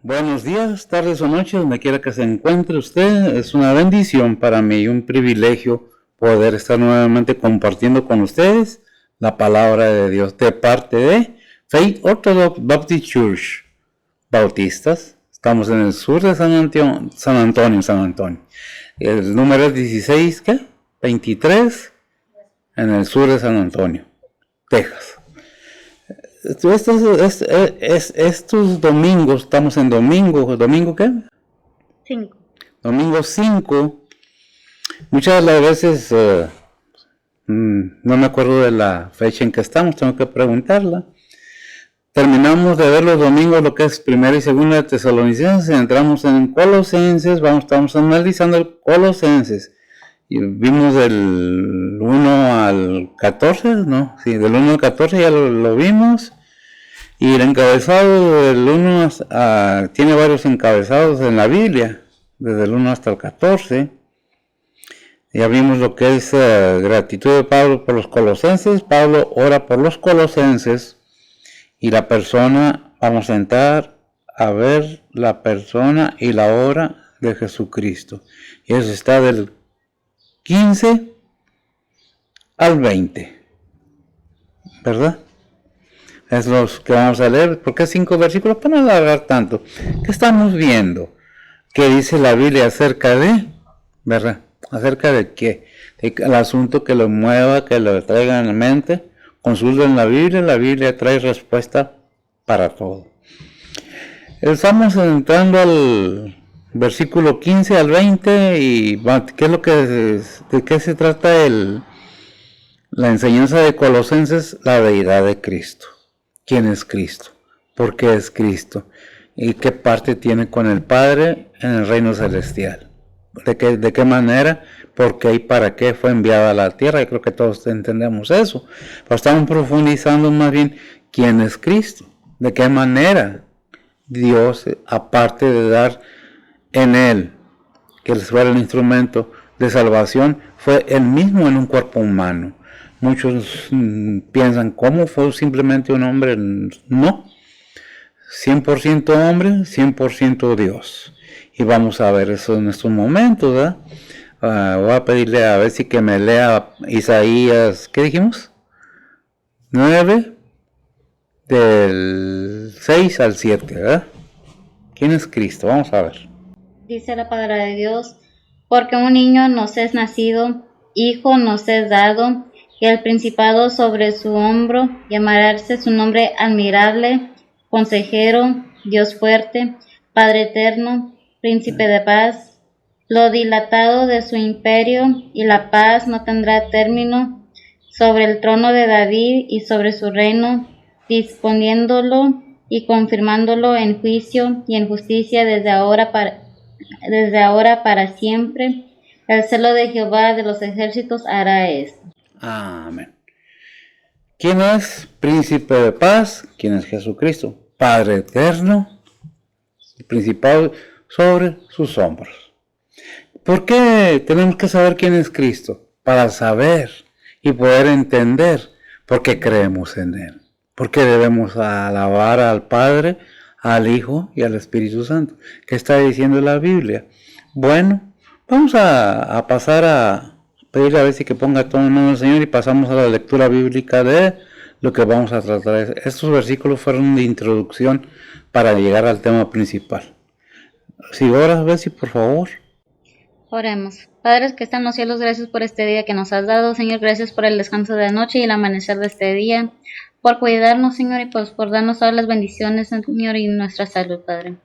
Buenos días, tardes o noches, donde quiera que se encuentre usted. Es una bendición para mí y un privilegio poder estar nuevamente compartiendo con ustedes la palabra de Dios de parte de Faith Orthodox Baptist Church, Bautistas. Estamos en el sur de San Antonio. El número es 16, ¿qué? 23, en el sur de San Antonio, Texas. Estos domingos, estamos en ¿domingo qué? 5. Domingo 5. Muchas de las veces no me acuerdo de la fecha en que estamos, tengo que preguntarla. Terminamos de ver los domingos lo que es primera y segunda de Tesalonicenses, entramos en Colosenses, estamos analizando el Colosenses. Y vimos del 1 al 14, ¿no? Sí, del 1 al 14 ya lo vimos. Y el encabezado del 1 tiene varios encabezados en la Biblia, desde el 1 hasta el 14. Ya vimos lo que es gratitud de Pablo por los colosenses. Pablo ora por los colosenses. Y la persona, vamos a entrar a ver la persona y la obra de Jesucristo. Y eso está del 15 al 20, ¿verdad? Es los que vamos a leer. ¿Por qué 5 versículos? Para no alargar tanto. ¿Qué estamos viendo? ¿Qué dice la Biblia acerca de? ¿Verdad? ¿Acerca de qué? El asunto que lo mueva, que lo traiga en la mente. Consulten la Biblia trae respuesta para todo. Estamos entrando al versículo 15 al 20 y ¿qué es lo que de qué se trata la enseñanza de Colosenses? La deidad de Cristo. ¿Quién es Cristo? ¿Por qué es Cristo? ¿Y qué parte tiene con el Padre en el reino celestial? ¿De qué manera? ¿Por qué y para qué fue enviada a la tierra? Yo creo que todos entendemos eso. Pero estamos profundizando más bien quién es Cristo. ¿De qué manera Dios, aparte de dar en Él, que Él fuera el instrumento de salvación, fue Él mismo en un cuerpo humano? Muchos piensan, ¿cómo fue simplemente un hombre? No, 100% hombre, 100% Dios. Y vamos a ver eso en estos momentos, ¿verdad? Voy a pedirle a ver si que me lea Isaías, ¿qué dijimos? 9, del 6 al 7, ¿verdad? ¿Quién es Cristo? Vamos a ver. Dice la palabra de Dios: porque un niño nos es nacido, hijo nos es dado, y el principado sobre su hombro, llamarse su nombre admirable, consejero, Dios fuerte, Padre eterno, príncipe de paz. Lo dilatado de su imperio y la paz no tendrá término sobre el trono de David y sobre su reino, disponiéndolo y confirmándolo en juicio y en justicia desde ahora para siempre. El celo de Jehová de los ejércitos hará esto. Amén. ¿Quién es príncipe de paz? ¿Quién es Jesucristo? Padre eterno, el principal sobre sus hombros. ¿Por qué tenemos que saber quién es Cristo? Para saber y poder entender por qué creemos en Él. ¿Por qué debemos alabar al Padre, al Hijo y al Espíritu Santo? ¿Qué está diciendo la Biblia? Bueno, vamos a pasar a pedirle a ver si que ponga todo en manos del Señor y pasamos a la lectura bíblica de lo que vamos a tratar. Estos versículos fueron de introducción para llegar al tema principal. Si oras, Bessie, por favor. Oremos. Padres que están en los cielos, gracias por este día que nos has dado, Señor. Gracias por el descanso de la noche y el amanecer de este día, por cuidarnos, Señor, y pues por darnos todas las bendiciones, Señor, y nuestra salud, Padre.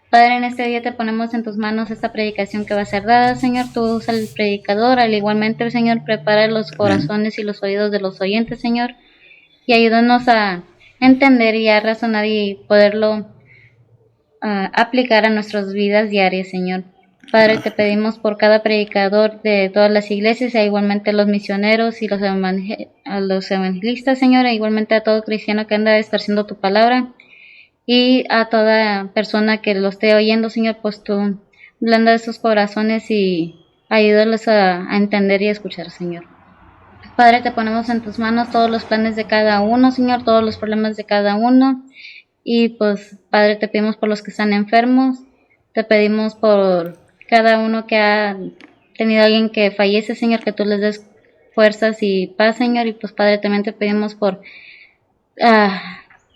Padre, en este día te ponemos en tus manos esta predicación que va a ser dada, Señor. Tú usa el predicador, al igualmente, Señor, prepara los corazones y los oídos de los oyentes, Señor, y ayúdanos a entender y a razonar y poderlo aplicar a nuestras vidas diarias, Señor. Padre, te pedimos por cada predicador de todas las iglesias, e igualmente a los misioneros y a los evangelistas, Señor, e igualmente a todo cristiano que anda esparciendo tu palabra, y a toda persona que lo esté oyendo, Señor, pues tú blanda sus corazones y ayúdalos a entender y a escuchar, Señor. Padre, te ponemos en tus manos todos los planes de cada uno, Señor, todos los problemas de cada uno, Y pues, Padre, te pedimos por los que están enfermos, te pedimos por cada uno que ha tenido alguien que fallece, Señor, que tú les des fuerzas y paz, Señor. Y pues, Padre, también te pedimos por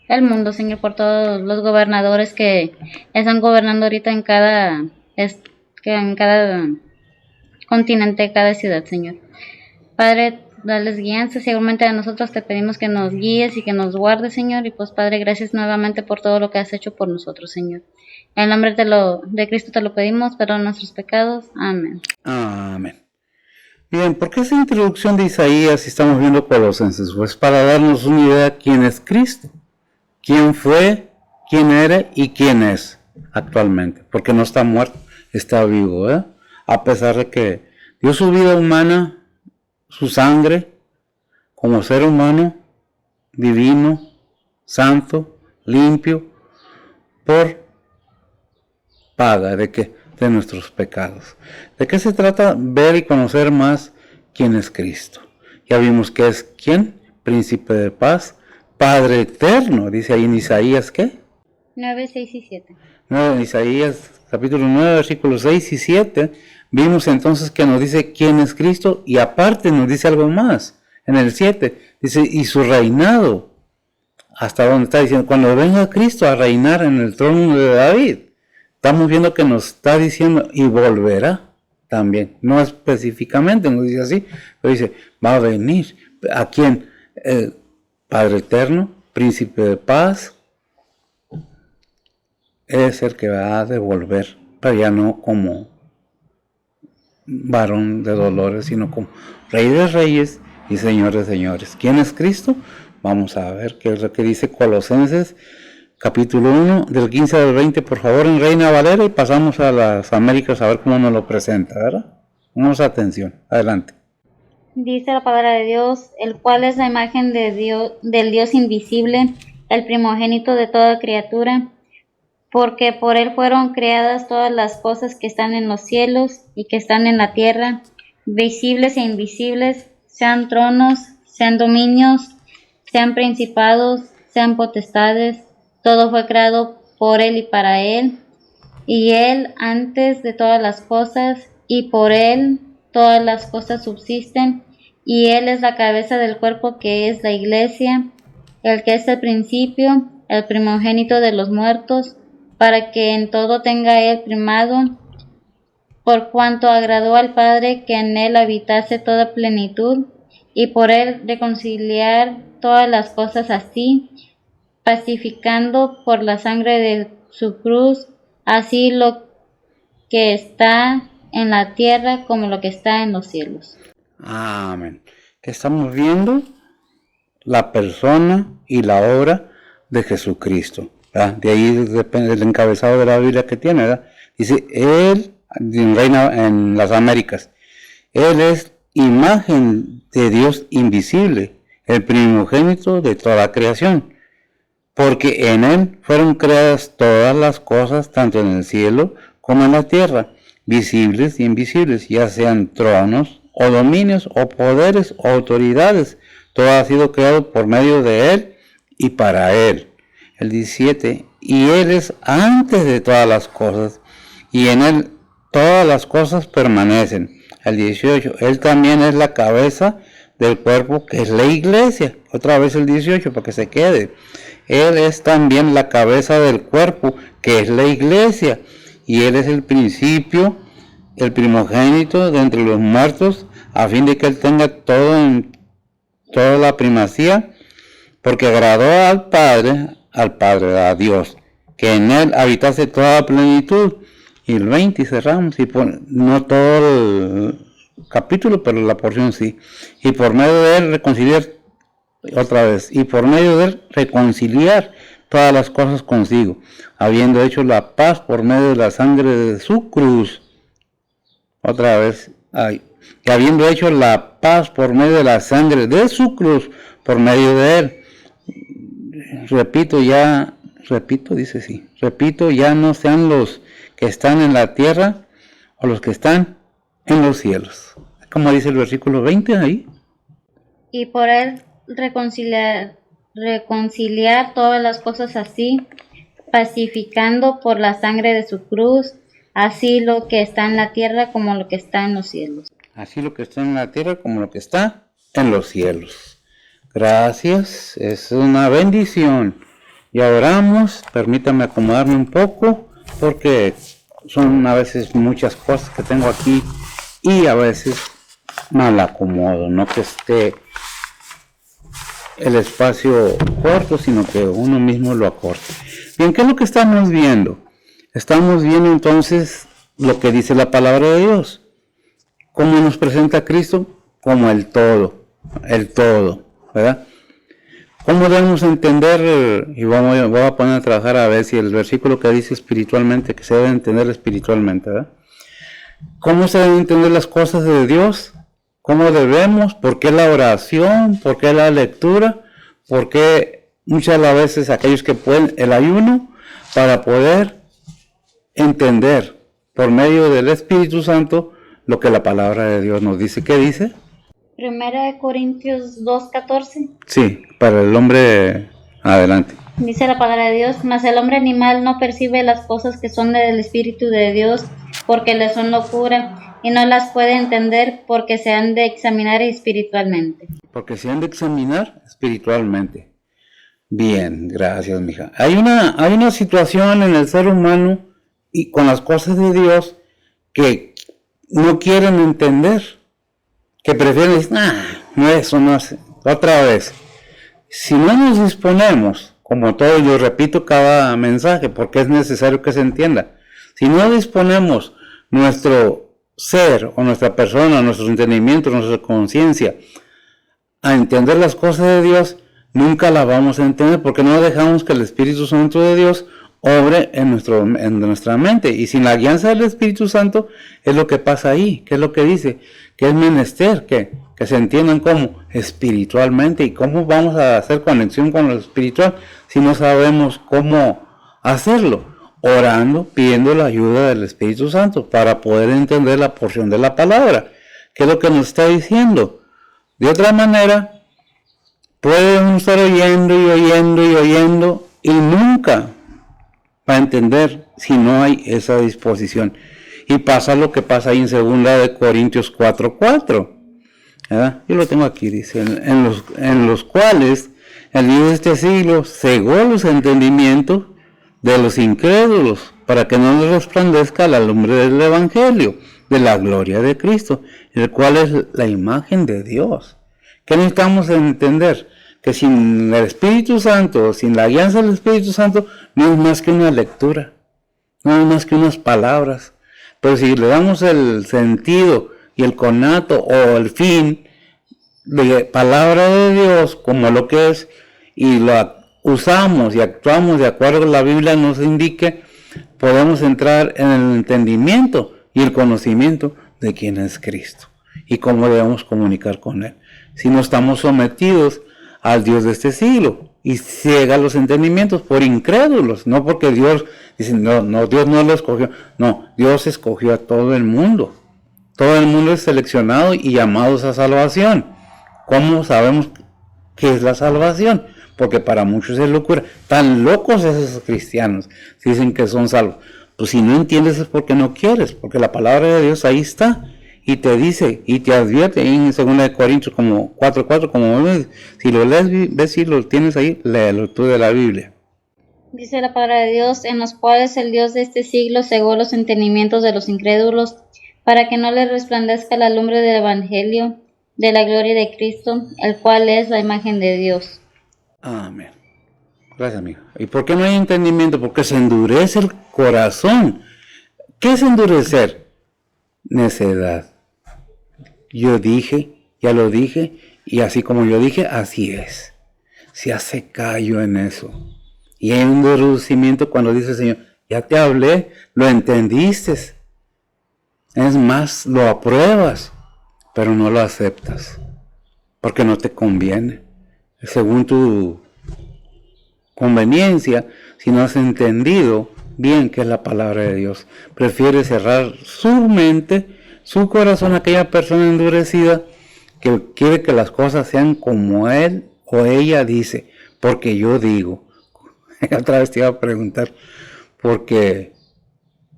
el mundo, Señor, por todos los gobernadores que están gobernando ahorita en cada continente, cada ciudad, Señor. Padre, dales guianza, igualmente a nosotros te pedimos que nos guíes y que nos guardes, Señor. Y pues, Padre, gracias nuevamente por todo lo que has hecho por nosotros, Señor. En el nombre de Cristo te lo pedimos, perdona nuestros pecados. Amén. Amén. Bien, ¿por qué esa introducción de Isaías si estamos viendo Colosenses? Pues para darnos una idea de quién es Cristo, quién fue, quién era y quién es actualmente, porque no está muerto, está vivo, a pesar de que dio su vida humana, su sangre, como ser humano, divino, santo, limpio, por paga de qué, de nuestros pecados. ¿De qué se trata? Ver y conocer más quién es Cristo. Ya vimos que es quién, príncipe de paz, Padre eterno, dice ahí en Isaías, ¿qué? 9, 6 y 7. En Isaías capítulo 9, versículos 6 y 7, vimos entonces que nos dice quién es Cristo y aparte nos dice algo más. En el 7 dice, y su reinado, hasta donde está diciendo, cuando venga Cristo a reinar en el trono de David. Estamos viendo que nos está diciendo, y volverá también. No específicamente nos dice así, pero dice, va a venir. ¿A quién? Padre eterno, príncipe de paz, es el que va a devolver, pero ya no como varón de dolores, sino como Rey de Reyes y Señor de Señores. ¿Quién es Cristo? Vamos a ver qué es lo que dice Colosenses capítulo 1, del 15 al 20, por favor, en Reina Valera, y pasamos a las Américas a ver cómo nos lo presenta, ¿verdad? Pongamos atención, adelante. Dice la palabra de Dios, el cual es la imagen de Dios, del Dios invisible, el primogénito de toda criatura, porque por él fueron creadas todas las cosas que están en los cielos y que están en la tierra, visibles e invisibles, sean tronos, sean dominios, sean principados, sean potestades. Todo fue creado por él y para él, y él antes de todas las cosas, y por él todas las cosas subsisten, y él es la cabeza del cuerpo que es la iglesia, el que es el principio, el primogénito de los muertos, para que en todo tenga él primado, por cuanto agradó al Padre que en él habitase toda plenitud, y por él reconciliar todas las cosas así, pacificando por la sangre de su cruz, así lo que está en la tierra como lo que está en los cielos. Amén. Estamos viendo la persona y la obra de Jesucristo, ¿verdad? De ahí depende el encabezado de la Biblia que tiene, ¿verdad? Dice, Él, reina en las Américas, Él es imagen de Dios invisible, el primogénito de toda la creación. Porque en él fueron creadas todas las cosas, tanto en el cielo como en la tierra, visibles y invisibles, ya sean tronos, o dominios, o poderes, o autoridades. Todo ha sido creado por medio de él y para él. El 17, y él es antes de todas las cosas, y en él todas las cosas permanecen. El 18, él también es la cabeza del cuerpo, que es la iglesia. Otra vez el 18, para que se quede. Él es también la cabeza del cuerpo, que es la iglesia, y él es el principio, el primogénito de entre los muertos, a fin de que él tenga toda la primacía, porque agradó al Padre, a Dios, que en él habitase toda la plenitud. Y el 20 y cerramos, y no todo el capítulo, pero la porción sí. Y por medio de él reconciliar, otra vez, y por medio de él reconciliar todas las cosas consigo, habiendo hecho la paz por medio de la sangre de su cruz. Otra vez, y habiendo hecho la paz por medio de la sangre de su cruz, por medio de él. Repito, ya no sean los que están en la tierra o los que están en los cielos. Como dice el versículo 20 ahí. Y por él reconciliar reconciliar todas las cosas así, pacificando por la sangre de su cruz, así lo que está en la tierra como lo que está en los cielos. Así lo que está en la tierra como lo que está en los cielos. Gracias, es una bendición. Y oramos, permítame acomodarme un poco, porque son a veces muchas cosas que tengo aquí y a veces mal acomodo, no que esté el espacio corto, sino que uno mismo lo acorte. Bien, ¿qué es lo que estamos viendo? Estamos viendo entonces lo que dice la palabra de Dios. ¿Cómo nos presenta a Cristo? Como el todo, ¿verdad? ¿Cómo debemos entender? Y voy a poner a trabajar a ver si el versículo que dice espiritualmente, que se debe entender espiritualmente, ¿verdad? ¿Cómo se deben entender las cosas de Dios? ¿Cómo debemos? ¿Por qué la oración? ¿Por qué la lectura? ¿Por qué muchas de las veces aquellos que pueden el ayuno? Para poder entender por medio del Espíritu Santo lo que la palabra de Dios nos dice. ¿Qué dice? 1 Corintios 2:14. Sí, para el hombre adelante. Dice la palabra de Dios, mas el hombre animal no percibe las cosas que son del Espíritu de Dios, porque le son locura, y no las puede entender porque se han de examinar espiritualmente. Porque se han de examinar espiritualmente. Bien, gracias, mija. Hay una situación en el ser humano y con las cosas de Dios que no quieren entender, que prefieren decir, no, eso no hace. Otra vez, si no nos disponemos, como todo, yo repito cada mensaje porque es necesario que se entienda, si no disponemos nuestro ser o nuestra persona, nuestros entendimientos, nuestra conciencia a entender las cosas de Dios, nunca la vamos a entender porque no dejamos que el Espíritu Santo de Dios obre en nuestra mente. Y sin la guianza del Espíritu Santo es lo que pasa ahí. ¿Qué es lo que dice? Que es menester que se entiendan como espiritualmente. ¿Y cómo vamos a hacer conexión con lo espiritual si no sabemos cómo hacerlo? Orando, pidiendo la ayuda del Espíritu Santo para poder entender la porción de la palabra. ¿Qué es lo que nos está diciendo? De otra manera, puede uno estar oyendo y nunca va a entender si no hay esa disposición. Y pasa lo que pasa ahí en 2 Corintios 4:4. Yo lo tengo aquí, dice, en los cuales el Dios de este siglo cegó los entendimientos de los incrédulos, para que no les resplandezca la lumbre del Evangelio, de la gloria de Cristo, el cual es la imagen de Dios. ¿Qué necesitamos entender? Que sin el Espíritu Santo, sin la guianza del Espíritu Santo, no es más que una lectura, no es más que unas palabras. Pero si le damos el sentido y el conato o el fin de palabra de Dios como lo que es, y lo usamos y actuamos de acuerdo a la Biblia nos indique, podemos entrar en el entendimiento y el conocimiento de quién es Cristo y cómo debemos comunicar con Él. Si no estamos sometidos al Dios de este siglo y ciega los entendimientos por incrédulos, no porque Dios dice, no, Dios no lo escogió, no, Dios escogió a todo el mundo. Todo el mundo es seleccionado y llamados a salvación. ¿Cómo sabemos qué es la salvación? Porque para muchos es locura. Tan locos esos cristianos dicen que son salvos. Pues si no entiendes es porque no quieres, porque la palabra de Dios ahí está y te dice y te advierte en 2 Corintios como 4:4, como si lo lees, ves si lo tienes ahí, léelo tú de la Biblia. Dice la palabra de Dios, en los cuales el Dios de este siglo cegó los entendimientos de los incrédulos, para que no les resplandezca la lumbre del Evangelio, de la gloria de Cristo, el cual es la imagen de Dios. Amén. Gracias, amigo. ¿Y por qué no hay entendimiento? Porque se endurece el corazón. ¿Qué es endurecer? Necedad. Yo dije, ya lo dije, y así como yo dije, así es. Se hace callo en eso. Y hay un endurecimiento cuando dice el Señor, ya te hablé, lo entendiste. Es más, lo apruebas, pero no lo aceptas, porque no te conviene. Según tu conveniencia, si no has entendido bien qué es la palabra de Dios, prefiere cerrar su mente, su corazón a aquella persona endurecida que quiere que las cosas sean como él o ella dice, porque yo digo. Otra vez te iba a preguntar, porque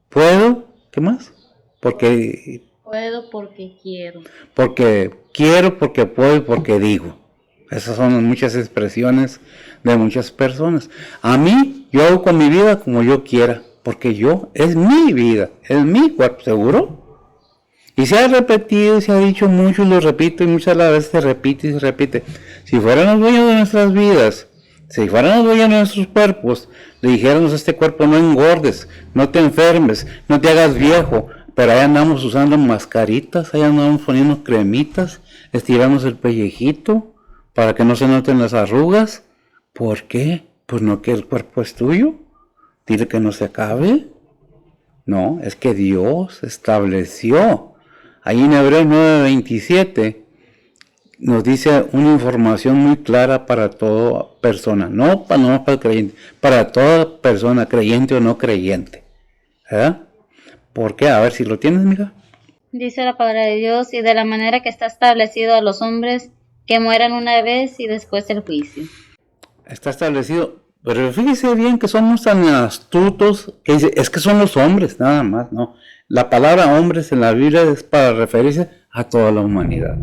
puedo, ¿qué más? Porque Puedo porque quiero. porque quiero, porque puedo y porque digo. Esas son muchas expresiones de muchas personas. A mí, yo hago con mi vida como yo quiera, porque es mi vida, es mi cuerpo, ¿seguro? Y se ha repetido, se ha dicho mucho y lo repito y muchas veces se repite y se repite. Si fueran los dueños de nuestras vidas, si fueran los dueños de nuestros cuerpos, le dijéramos a este cuerpo: no engordes, no te enfermes, no te hagas viejo. Pero ahí andamos usando mascaritas, ahí andamos poniendo cremitas, estiramos el pellejito para que no se noten las arrugas. ¿Por qué? Pues no, que el cuerpo es tuyo. Dile que no se acabe. No, es que Dios estableció. Ahí en Hebreos 9:27 nos dice una información muy clara para toda persona, no para el creyente, para toda persona, creyente o no creyente. ¿Por qué? A ver si lo tienes, mija. Dice la palabra de Dios: y de la manera que está establecido a los hombres que mueran una vez y después el juicio. Está establecido, pero fíjese bien que somos tan astutos que dice, es que son los hombres, nada más, no. La palabra hombres en la Biblia es para referirse a toda la humanidad.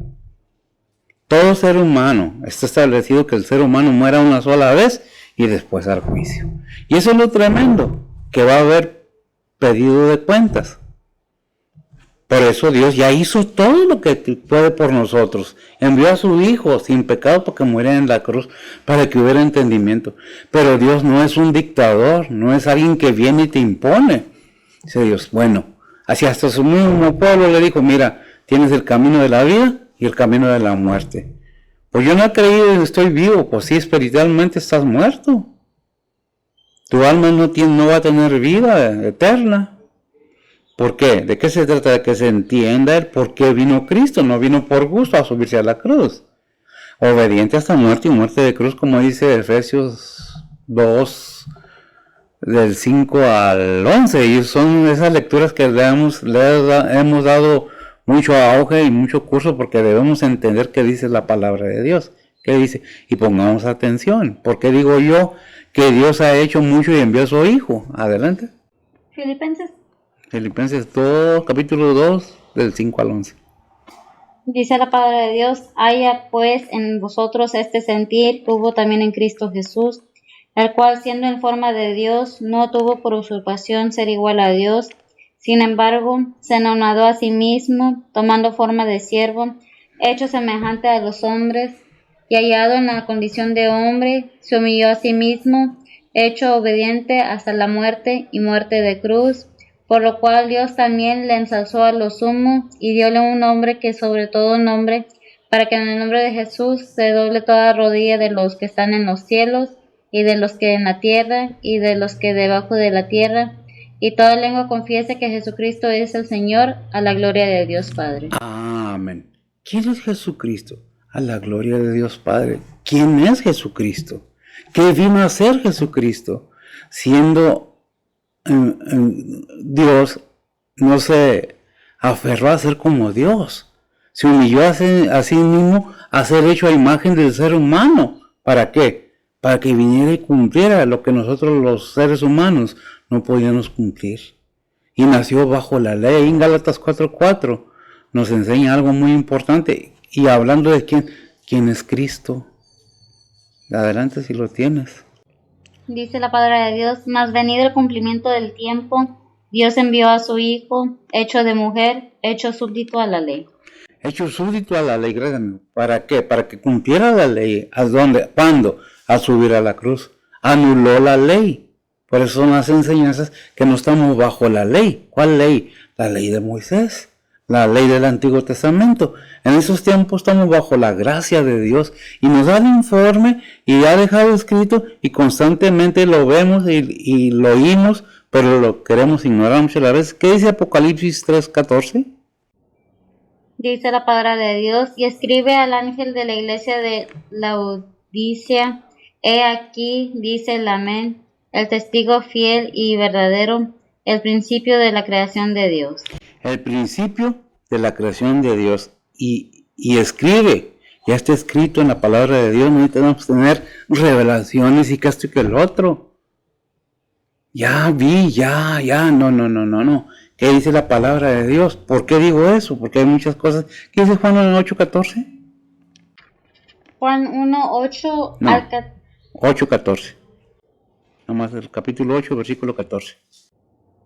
Todo ser humano, está establecido que el ser humano muera una sola vez y después al juicio. Y eso es lo tremendo, que va a haber pedido de cuentas. Por eso Dios ya hizo todo lo que puede por nosotros. Envió a su Hijo sin pecado para que muriera en la cruz, para que hubiera entendimiento. Pero Dios no es un dictador, no es alguien que viene y te impone. Dice Dios, bueno, así hasta su mismo pueblo le dijo: mira, tienes el camino de la vida y el camino de la muerte. Pues yo no he creído que estoy vivo. Pues sí, espiritualmente estás muerto. Tu alma no va a tener vida eterna. ¿Por qué? ¿De qué se trata? De que se entienda el por qué vino Cristo. No vino por gusto a subirse a la cruz. Obediente hasta muerte y muerte de cruz, como dice Efesios 2, del 5 al 11. Y son esas lecturas que le hemos dado mucho auge y mucho curso, porque debemos entender qué dice la palabra de Dios. ¿Qué dice? Y pongamos atención. ¿Por qué digo yo que Dios ha hecho mucho y envió a su Hijo? Adelante. Filipenses 2, capítulo 2, del 5 al 11. Dice la palabra de Dios: haya pues en vosotros este sentir que hubo también en Cristo Jesús, el cual, siendo en forma de Dios, no tuvo por usurpación ser igual a Dios. Sin embargo, se anonadó a sí mismo, tomando forma de siervo, hecho semejante a los hombres, y hallado en la condición de hombre, se humilló a sí mismo, hecho obediente hasta la muerte y muerte de cruz. Por lo cual Dios también le ensalzó a lo sumo y dióle un nombre que sobre todo nombre, para que en el nombre de Jesús se doble toda rodilla de los que están en los cielos y de los que en la tierra y de los que debajo de la tierra, y toda lengua confiese que Jesucristo es el Señor, a la gloria de Dios Padre. Amén. ¿Quién es Jesucristo? A la gloria de Dios Padre. ¿Quién es Jesucristo? ¿Qué vino a ser Jesucristo? Siendo Dios, no se aferró a ser como Dios. Se humilló a sí mismo a ser hecho a imagen del ser humano. ¿Para qué? Para que viniera y cumpliera lo que nosotros los seres humanos no podíamos cumplir. Y nació bajo la ley. En Gálatas 4:4 nos enseña algo muy importante. Y hablando de quién es Cristo. Adelante si lo tienes. Dice la palabra de Dios: mas venido el cumplimiento del tiempo, Dios envió a su Hijo, hecho de mujer, hecho súbdito a la ley. Hecho súbdito a la ley, créanme. ¿Para qué? Para que cumpliera la ley. ¿A dónde? ¿Cuándo? Al subir a la cruz. Anuló la ley. Por eso son las enseñanzas que no estamos bajo la ley. ¿Cuál ley? La ley de Moisés. La ley del Antiguo Testamento. En esos tiempos estamos bajo la gracia de Dios y nos da el informe y ha dejado escrito y constantemente lo vemos y lo oímos, pero lo queremos ignorar muchas veces. ¿Qué dice Apocalipsis 3:14? Dice la palabra de Dios: y escribe al ángel de la iglesia de Laodicea: he aquí, dice el Amén, el testigo fiel y verdadero, el principio de la creación de Dios. El principio de la creación de Dios. Y escribe Ya está escrito en la palabra de Dios, no necesitamos tener revelaciones y que esto y que el otro. Ya vi, ya, no. ¿Qué dice la palabra de Dios? ¿Por qué digo eso? Porque hay muchas cosas. ¿Qué dice Juan en 8:14? Juan 1:8 No, al 8:14. Nomás el capítulo 8, versículo 14.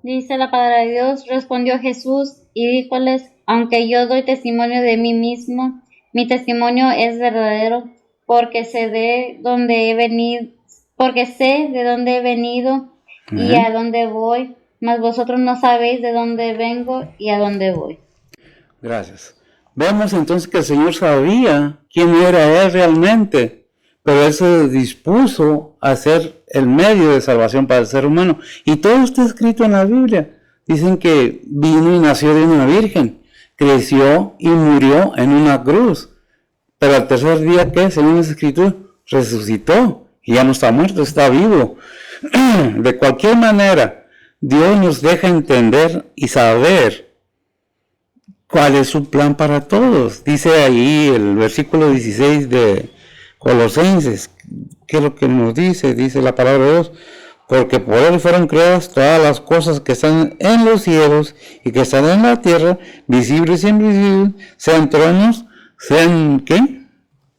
Dice la palabra de Dios, respondió Jesús y díjoles, aunque yo doy testimonio de mí mismo, mi testimonio es verdadero, porque sé de dónde he venido, y a dónde voy, mas vosotros no sabéis de dónde vengo y a dónde voy. Gracias. Vemos entonces que el Señor sabía quién era Él realmente, pero Él se dispuso a ser el medio de salvación para el ser humano. Y todo está escrito en la Biblia. Dicen que vino y nació de una virgen, creció y murió en una cruz. Pero al tercer día, ¿qué? Según las Escrituras, resucitó y ya no está muerto, está vivo. De cualquier manera, Dios nos deja entender y saber cuál es su plan para todos. Dice ahí el versículo 16 de Colosenses, ¿qué es lo que nos dice? Dice la palabra de Dios, porque por Él fueron creadas todas las cosas que están en los cielos y que están en la tierra, visibles e invisibles, sean tronos, sean, ¿qué?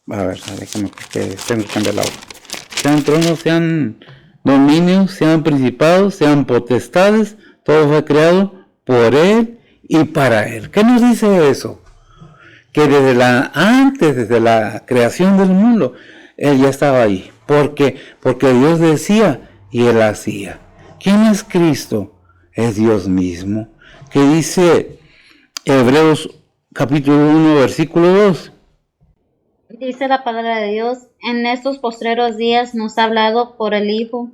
A ver, déjame que tengo que cambiar la hoja. Sean tronos, sean dominios, sean principados, sean potestades, todo fue creado por Él y para Él. ¿Qué nos dice eso? Que desde la creación del mundo, Él ya estaba ahí. Porque Dios decía y Él hacía. ¿Quién es Cristo? Es Dios mismo. ¿Qué dice Hebreos capítulo 1, versículo 2? Dice la palabra de Dios, en estos postreros días nos ha hablado por el Hijo,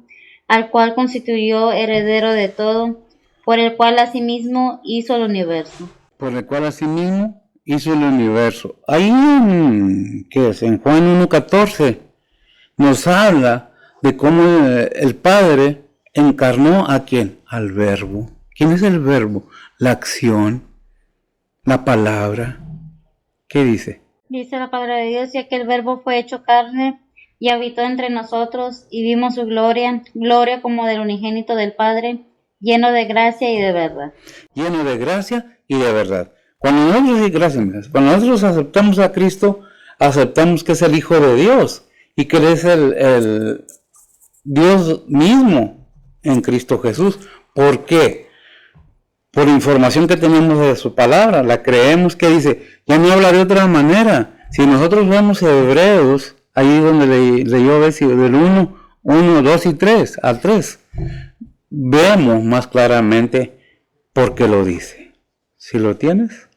al cual constituyó heredero de todo, por el cual asimismo hizo el universo. Por el cual asimismo hizo el universo. Ahí en Juan 1:14 nos habla de cómo el Padre encarnó ¿a quién? Al Verbo. ¿Quién es el Verbo? La acción, la palabra. ¿Qué dice? Dice la palabra de Dios, ya que el Verbo fue hecho carne y habitó entre nosotros y vimos su gloria, gloria como del unigénito del Padre, lleno de gracia y de verdad. Lleno de gracia y de verdad. Cuando nosotros aceptamos a Cristo, aceptamos que es el Hijo de Dios y que Él es el Dios mismo en Cristo Jesús. ¿Por qué? Por información que tenemos de su palabra, la creemos, que dice, ya no habla de otra manera. Si nosotros vemos Hebreos, ahí donde leyó del 1, 2 y 3, al 3, vemos más claramente por qué lo dice. ¿Sí lo tienes?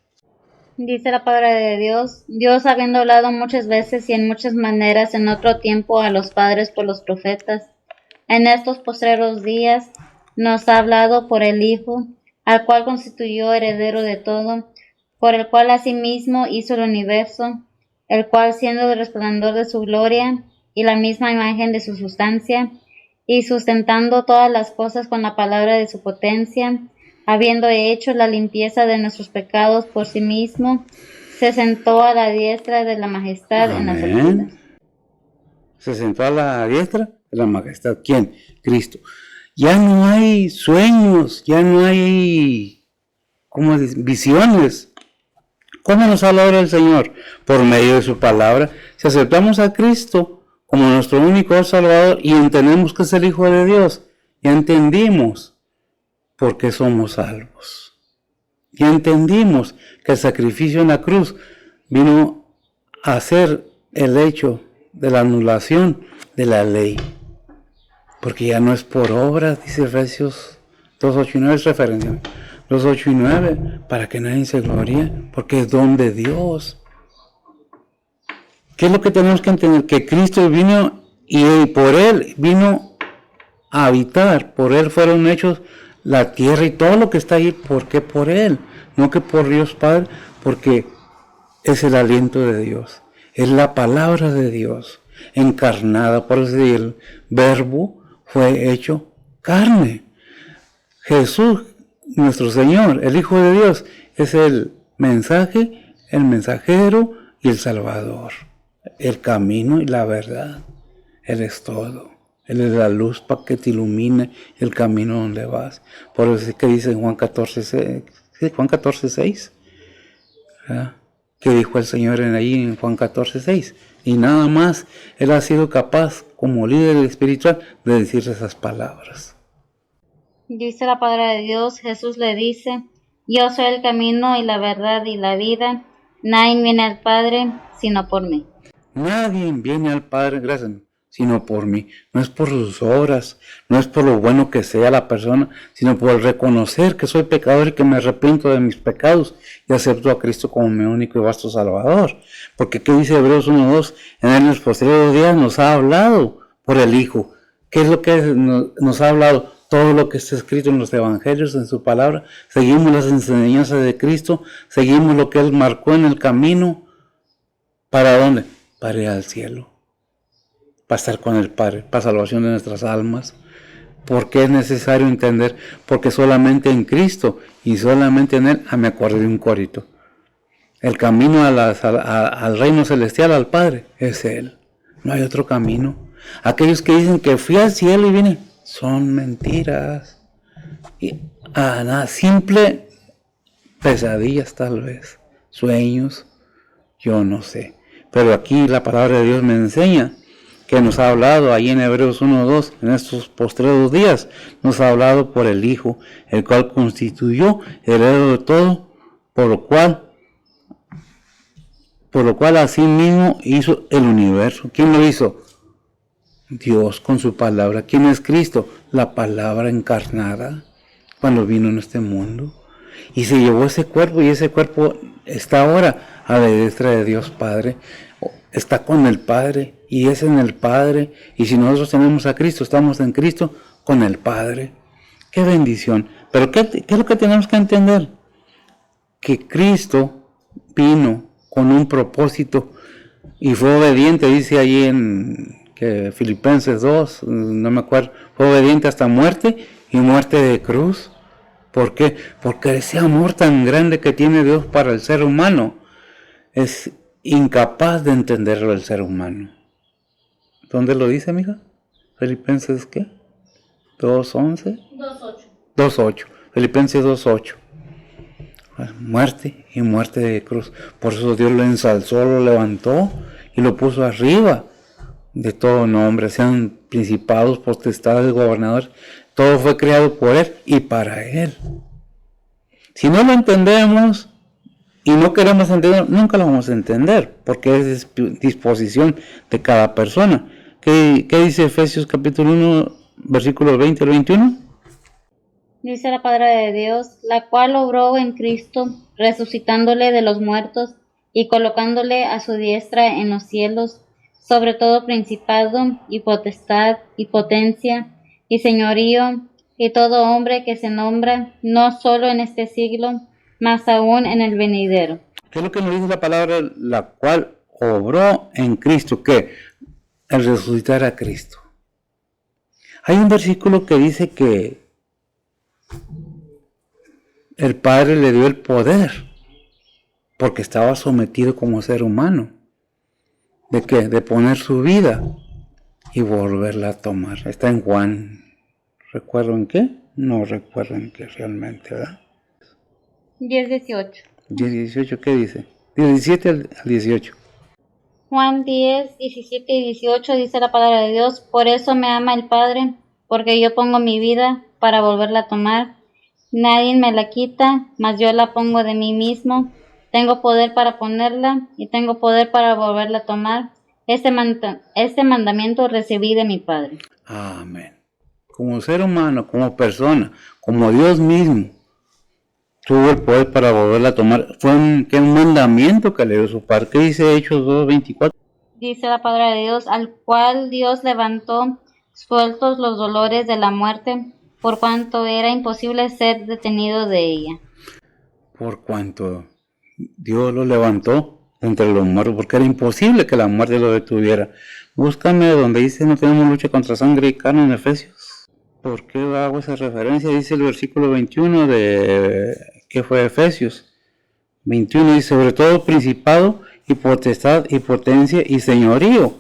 Dice la palabra de Dios, Dios habiendo hablado muchas veces y en muchas maneras en otro tiempo a los padres por los profetas, en estos postreros días nos ha hablado por el Hijo, al cual constituyó heredero de todo, por el cual asimismo hizo el universo, el cual siendo el resplandor de su gloria y la misma imagen de su sustancia, y sustentando todas las cosas con la palabra de su potencia, habiendo hecho la limpieza de nuestros pecados por sí mismo, se sentó a la diestra de la majestad en las alturas. Se sentó a la diestra de la majestad. ¿Quién? Cristo. Ya no hay sueños, ya no hay visiones. ¿Cómo nos habla ahora el Señor? Por medio de su palabra. Si aceptamos a Cristo como nuestro único Salvador y entendemos que es el Hijo de Dios, ya entendimos por qué somos salvos. Ya entendimos que el sacrificio en la cruz vino a hacer el hecho de la anulación de la ley. Porque ya no es por obras, dice Efesios 2:8 y 9, es referencia. 2:8 y 9, para que nadie se gloríe, porque es don de Dios. ¿Qué es lo que tenemos que entender? Que Cristo vino y por Él vino a habitar, por Él fueron hechos la tierra y todo lo que está ahí, ¿por qué? Por Él, no que por Dios Padre, porque es el aliento de Dios, es la palabra de Dios encarnada, por eso el Verbo fue hecho carne. Jesús, nuestro Señor, el Hijo de Dios, es el mensaje, el mensajero y el Salvador. el camino y la verdad. Él es todo. Él es la luz para que te ilumine el camino donde vas. Por eso es que dice en Juan 14, Juan 14:6, que dijo el Señor ahí en Juan 14:6. Y nada más, Él ha sido capaz, como líder espiritual, de decir esas palabras. Dice la palabra de Dios, Jesús le dice, yo soy el camino y la verdad y la vida. Nadie viene al Padre sino por mí. Nadie viene al Padre, gracias, sino por mí. No es por sus obras, no es por lo bueno que sea la persona, sino por reconocer que soy pecador y que me arrepiento de mis pecados y acepto a Cristo como mi único y vasto Salvador. Porque ¿qué dice Hebreos 1:2? En los posteriores días nos ha hablado por el Hijo. ¿Qué es lo que nos ha hablado? Todo lo que está escrito en los evangelios, en su palabra. Seguimos las enseñanzas de Cristo, seguimos lo que Él marcó en el camino. ¿Para dónde? Para ir al cielo, para estar con el Padre, para salvación de nuestras almas. ¿Por qué es necesario entender? Porque solamente en Cristo y solamente en Él, me acuerdo de un corito, el camino al reino celestial, al Padre, es Él. No hay otro camino. Aquellos que dicen que fui al cielo y vine, son mentiras. Y nada, simple pesadillas tal vez, sueños, yo no sé. Pero aquí la palabra de Dios me enseña que nos ha hablado ahí en Hebreos 1:2, en estos postreros días, nos ha hablado por el Hijo, el cual constituyó el heredero de todo, por lo cual así mismo hizo el universo. ¿Quién lo hizo? Dios con su palabra. ¿Quién es Cristo? La palabra encarnada, cuando vino en este mundo. Y se llevó ese cuerpo, y ese cuerpo está ahora a la diestra de Dios Padre. Está con el Padre, y es en el Padre. Y si nosotros tenemos a Cristo, estamos en Cristo con el Padre. ¡Qué bendición! Pero ¿qué es lo que tenemos que entender? Que Cristo vino con un propósito y fue obediente, dice allí en Filipenses 2, no me acuerdo, fue obediente hasta muerte y muerte de cruz. ¿Por qué? Porque ese amor tan grande que tiene Dios para el ser humano es incapaz de entenderlo el ser humano. ¿Dónde lo dice, amiga? Filipenses, ¿qué? 2:11. 2:8. Filipenses 2:8. Muerte y muerte de cruz. Por eso Dios lo ensalzó, lo levantó y lo puso arriba de todo nombre, sean principados, potestades, gobernadores. Todo fue creado por Él y para Él. Si no lo entendemos y no queremos entender, nunca lo vamos a entender, porque es disposición de cada persona. ¿Qué dice Efesios capítulo 1, versículos 20 al 21? Dice la palabra de Dios, la cual obró en Cristo, resucitándole de los muertos y colocándole a su diestra en los cielos, sobre todo principado y potestad y potencia y señorío y todo hombre que se nombra, no solo en este siglo, mas aún en el venidero. ¿Qué es lo que nos dice la palabra? La cual obró en Cristo, ¿qué? El resucitar a Cristo. Hay un versículo que dice que el Padre le dio el poder porque estaba sometido como ser humano. ¿De qué? De poner su vida y volverla a tomar. Está en Juan. ¿Recuerdo en qué? No recuerdo en qué realmente, ¿verdad? 10:18. 10:18, ¿qué dice? 17 al 18. Juan 10:17 y 18 dice la palabra de Dios, por eso me ama el Padre, porque yo pongo mi vida para volverla a tomar. Nadie me la quita, mas yo la pongo de mí mismo. Tengo poder para ponerla y tengo poder para volverla a tomar. Este mandamiento recibí de mi Padre. Amén. Como ser humano, como persona, como Dios mismo, tuvo el poder para volverla a tomar. Fue un mandamiento que le dio su Padre. ¿Qué dice Hechos 2:24? Dice la palabra de Dios, al cual Dios levantó sueltos los dolores de la muerte, por cuanto era imposible ser detenido de ella. Por cuanto Dios lo levantó entre los muertos, porque era imposible que la muerte lo detuviera. Búscame donde dice no tenemos lucha contra sangre y carne en Efesios. ¿Por qué hago esa referencia? Dice el versículo 21 de que fue Efesios 21, dice sobre todo principado y potestad y potencia y señorío.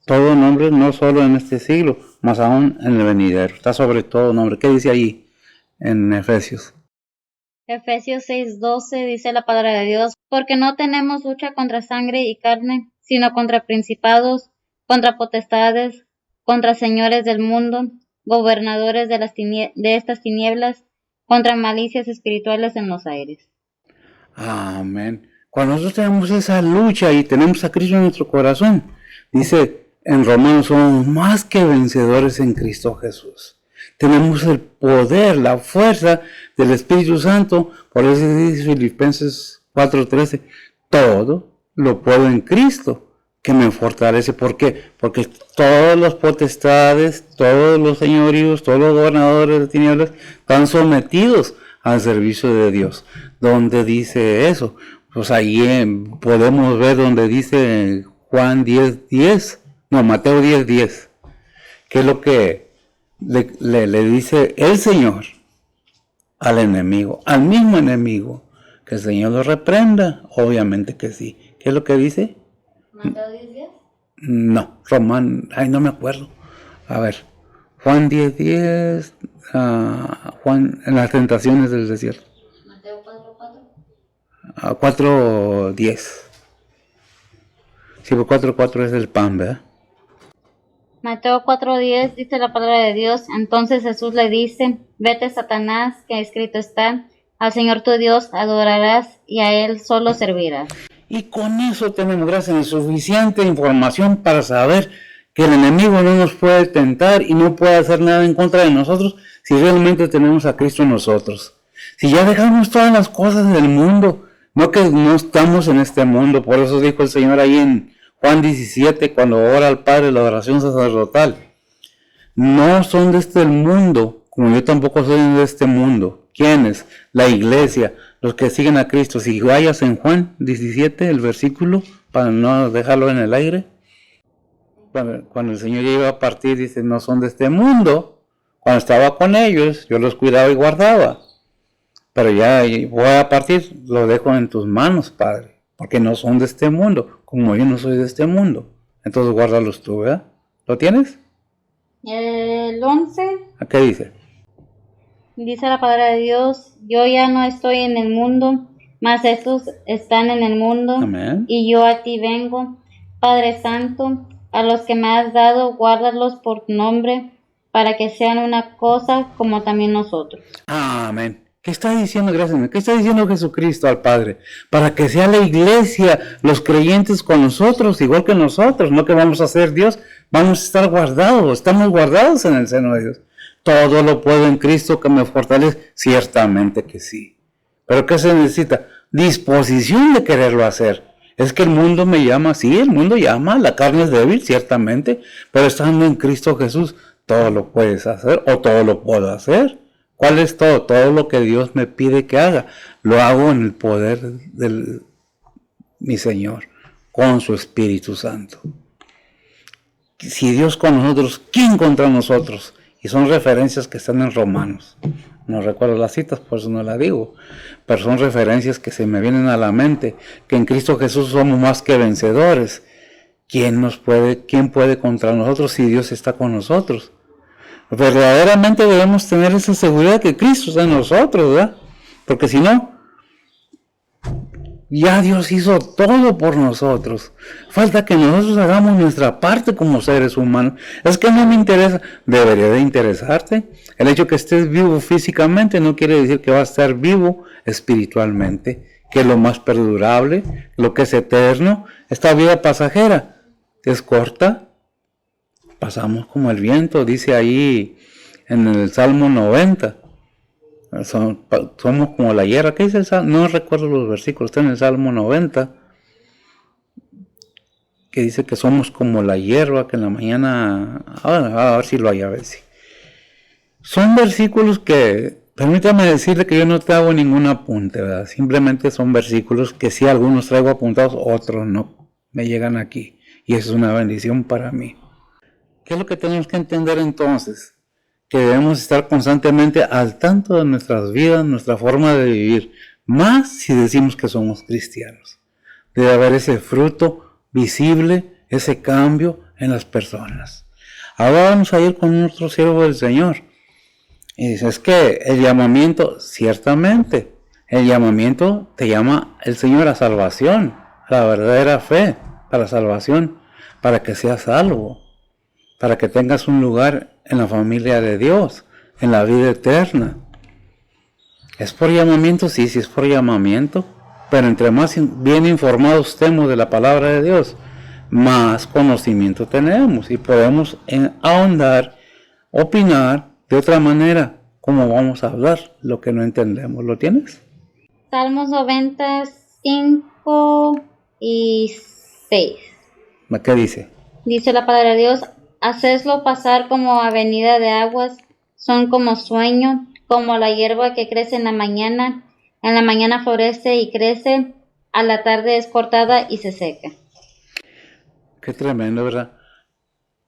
Todo nombre, no solo en este siglo, más aún en el venidero. Está sobre todo nombre. ¿Qué dice ahí en Efesios? Efesios 6:12 dice la palabra de Dios, porque no tenemos lucha contra sangre y carne, sino contra principados, contra potestades, contra señores del mundo, gobernadores de estas tinieblas, contra malicias espirituales en los aires. Amén. Cuando nosotros tenemos esa lucha y tenemos a Cristo en nuestro corazón, dice en Romanos, somos más que vencedores en Cristo Jesús. Tenemos el poder, la fuerza del Espíritu Santo. Por eso dice Filipenses 4:13, todo lo puedo en Cristo que me fortalece. ¿Por qué? Porque todas las potestades, todos los señoríos, todos los gobernadores de tinieblas están sometidos al servicio de Dios. ¿Dónde dice eso? Pues ahí podemos ver donde dice Juan 10:10, no, Mateo 10:10, que es lo que le dice el Señor al enemigo, al mismo enemigo, que el Señor lo reprenda. Obviamente que sí. ¿Qué es lo que dice? ¿Mateo 10:10? No, Román, no me acuerdo. A ver, Juan 10:10, Juan en las tentaciones del desierto. Mateo 4:4. 4:10. Sí, por 4:4 es el pan, ¿verdad? Mateo 4:10 dice la palabra de Dios, entonces Jesús le dice, vete Satanás, que escrito está, al Señor tu Dios adorarás y a Él solo servirás. Y con eso tenemos, gracias, suficiente información para saber que el enemigo no nos puede tentar y no puede hacer nada en contra de nosotros si realmente tenemos a Cristo en nosotros. Si ya dejamos todas las cosas del mundo, no que no estamos en este mundo, por eso dijo el Señor ahí en Juan 17, cuando ora al Padre la oración sacerdotal. No son de este mundo, como yo tampoco soy de este mundo. ¿Quiénes? La iglesia, los que siguen a Cristo. Si vayas en Juan 17, el versículo, para no dejarlo en el aire, cuando el Señor ya iba a partir, dice, no son de este mundo. Cuando estaba con ellos, yo los cuidaba y guardaba. Pero ya voy a partir, lo dejo en tus manos, Padre, porque no son de este mundo, como yo no soy de este mundo. Entonces guárdalos tú, ¿verdad? ¿Lo tienes? El 11 ¿A qué dice? dice la palabra de Dios, yo ya no estoy en el mundo, mas estos están en el mundo, Amén. y yo a ti vengo. Padre Santo, a los que me has dado, guárdalos por tu nombre, para que sean una cosa como también nosotros. Amén. ¿Qué está diciendo, gracias? ¿Qué está diciendo Jesucristo al Padre? Para que sea la iglesia, los creyentes con nosotros, igual que nosotros, no que vamos a ser Dios, vamos a estar guardados, estamos guardados en el seno de Dios. Todo lo puedo en Cristo que me fortalece, ciertamente que sí. Pero ¿qué se necesita? Disposición de quererlo hacer. Es que el mundo me llama, sí, el mundo llama, la carne es débil, ciertamente, pero estando en Cristo Jesús, todo lo puedes hacer o todo lo puedo hacer. ¿Cuál es todo? Todo lo que Dios me pide que haga, lo hago en el poder de mi Señor, con su Espíritu Santo. Si Dios con nosotros, ¿quién contra nosotros? Y son referencias que están en Romanos. No recuerdo las citas, por eso no las digo. Pero son referencias que se me vienen a la mente, que en Cristo Jesús somos más que vencedores. ¿Quién puede contra nosotros si Dios está con nosotros? Verdaderamente debemos tener esa seguridad que Cristo está en nosotros, ¿verdad? Porque si no, ya Dios hizo todo por nosotros. Falta que nosotros hagamos nuestra parte como seres humanos. Es que no me interesa. Debería de interesarte. El hecho que estés vivo físicamente no quiere decir que vas a estar vivo espiritualmente, que es lo más perdurable, lo que es eterno. Esta vida pasajera es corta. Pasamos como el viento, dice ahí en el Salmo 90. Somos como la hierba. ¿Qué dice el Salmo? No recuerdo los versículos, está en el Salmo 90. Que dice que somos como la hierba que en la mañana... a ver si lo hay, a ver si. Son versículos que, permítame decirle que yo no te hago ningún apunte, ¿verdad? Simplemente son versículos que sí algunos traigo apuntados, otros no. Me llegan aquí. Y eso es una bendición para mí. ¿Qué es lo que tenemos que entender entonces? Que debemos estar constantemente al tanto de nuestras vidas, nuestra forma de vivir, más si decimos que somos cristianos. debe haber ese fruto visible, ese cambio en las personas. Ahora vamos a ir con otro siervo del Señor. Y dice, es que el llamamiento, ciertamente, el llamamiento te llama el Señor a salvación, a la verdadera fe, para salvación, para que seas salvo, para que tengas un lugar en la familia de Dios, en la vida eterna. ¿Es por llamamiento? Sí, sí es por llamamiento, pero entre más bien informados estemos de la palabra de Dios, más conocimiento tenemos y podemos ahondar, opinar de otra manera. ¿Cómo vamos a hablar lo que no entendemos? ¿Lo tienes? Salmos 95 y 6. ¿Qué dice? Dice la palabra de Dios, hacedlo pasar como avenida de aguas, son como sueño, como la hierba que crece en la mañana florece y crece, a la tarde es cortada y se seca. Qué tremendo, ¿verdad?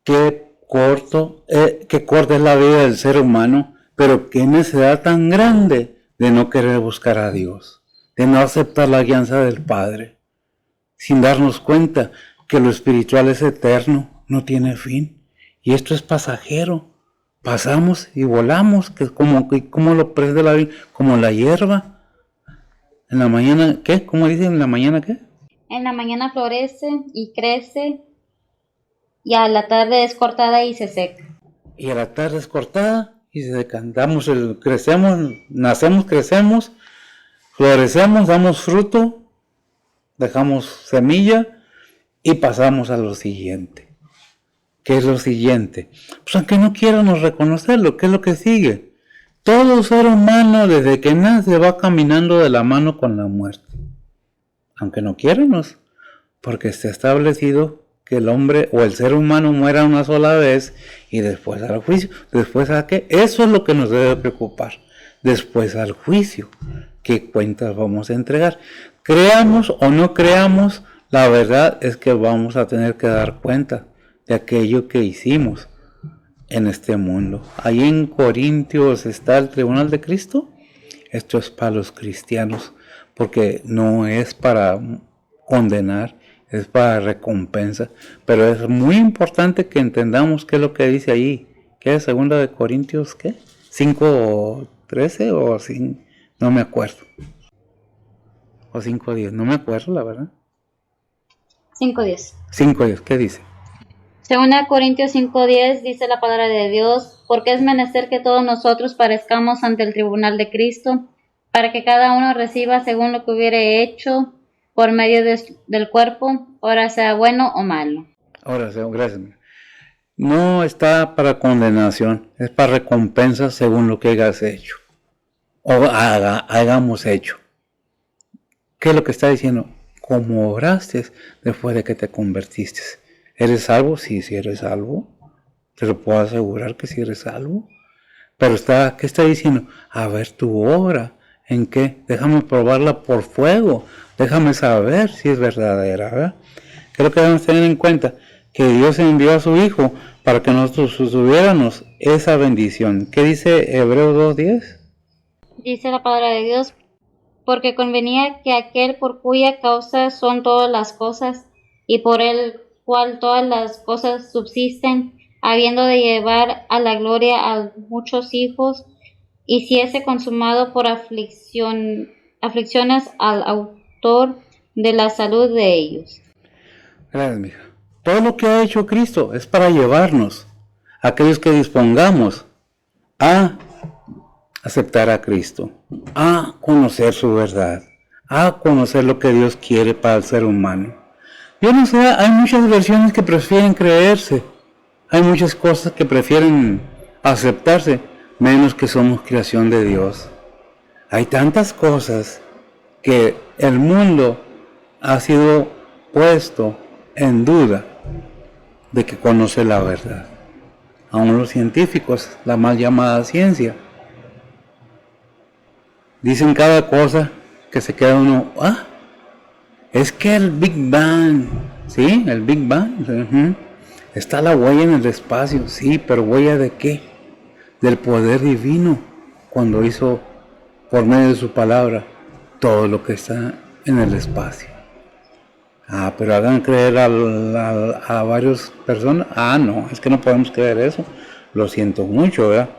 Qué corta es la vida del ser humano, pero qué necesidad tan grande de no querer buscar a Dios, de no aceptar la guianza del Padre, sin darnos cuenta que lo espiritual es eterno, no tiene fin, y esto es pasajero. Pasamos y volamos, que como lo prende la vida, como la hierba. En la mañana, ¿qué? ¿Cómo dicen? ¿En la mañana qué? En la mañana florece y crece, y a la tarde es cortada y se seca. Y a la tarde es cortada y se seca. Crecemos, nacemos, crecemos, florecemos, damos fruto, dejamos semilla y pasamos a lo siguiente. ¿Qué es lo siguiente? Pues aunque no quiéramos reconocerlo, ¿qué es lo que sigue? Todo ser humano desde que nace va caminando de la mano con la muerte. Aunque no quiéramos, porque está establecido que el hombre o el ser humano muera una sola vez y después al juicio. ¿Después a qué? Eso es lo que nos debe preocupar. Después al juicio. ¿Qué cuentas vamos a entregar? Creamos o no creamos, la verdad es que vamos a tener que dar cuenta de aquello que hicimos en este mundo. Ahí en Corintios está el tribunal de Cristo. Esto es para los cristianos, porque no es para condenar, es para recompensa. Pero es muy importante que entendamos qué es lo que dice ahí. ¿Qué es 2 de Corintios? ¿Qué? 5:13 o 5, no me acuerdo. O 5:10, no me acuerdo la verdad. 5:10. 5:10, ¿qué dice? Según Corintios 5:10 dice la palabra de Dios, porque es menester que todos nosotros parezcamos ante el tribunal de Cristo, para que cada uno reciba según lo que hubiere hecho por medio del cuerpo, ora sea bueno o malo. Ahora, gracias. No está para condenación, es para recompensa según lo que hayas hecho o hayamos hecho. ¿Qué es lo que está diciendo? ¿Cómo obraste después de que te convertiste? ¿Eres salvo? Sí, sí eres salvo. Te lo puedo asegurar que sí eres salvo. Pero ¿qué está diciendo? A ver tu obra. ¿En qué? Déjame probarla por fuego. Déjame saber si es verdadera, ¿verdad? Creo que debemos tener en cuenta que Dios envió a su Hijo para que nosotros tuviéramos esa bendición. ¿Qué dice Hebreos 2:10? Dice la palabra de Dios, porque convenía que aquel por cuya causa son todas las cosas, y por el cual todas las cosas subsisten, habiendo de llevar a la gloria a muchos hijos, hiciese consumado por aflicciones al autor de la salud de ellos. Gracias, mija. Todo lo que ha hecho Cristo es para llevarnos, aquellos que dispongamos, a aceptar a Cristo, a conocer su verdad, a conocer lo que Dios quiere para el ser humano. Yo no sé, hay muchas versiones que prefieren creerse, hay muchas cosas que prefieren aceptarse, menos que somos creación de Dios. Hay tantas cosas que el mundo ha sido puesto en duda de que conoce la verdad. Aún los científicos, la mal llamada ciencia, dicen cada cosa que se queda uno, es que el Big Bang, ¿sí? El Big Bang, está la huella en el espacio, sí, pero ¿huella de qué? Del poder divino, cuando hizo por medio de su palabra todo lo que está en el espacio. Ah, pero hagan creer a varias personas. Ah, no, es que no podemos creer eso. Lo siento mucho, ¿verdad?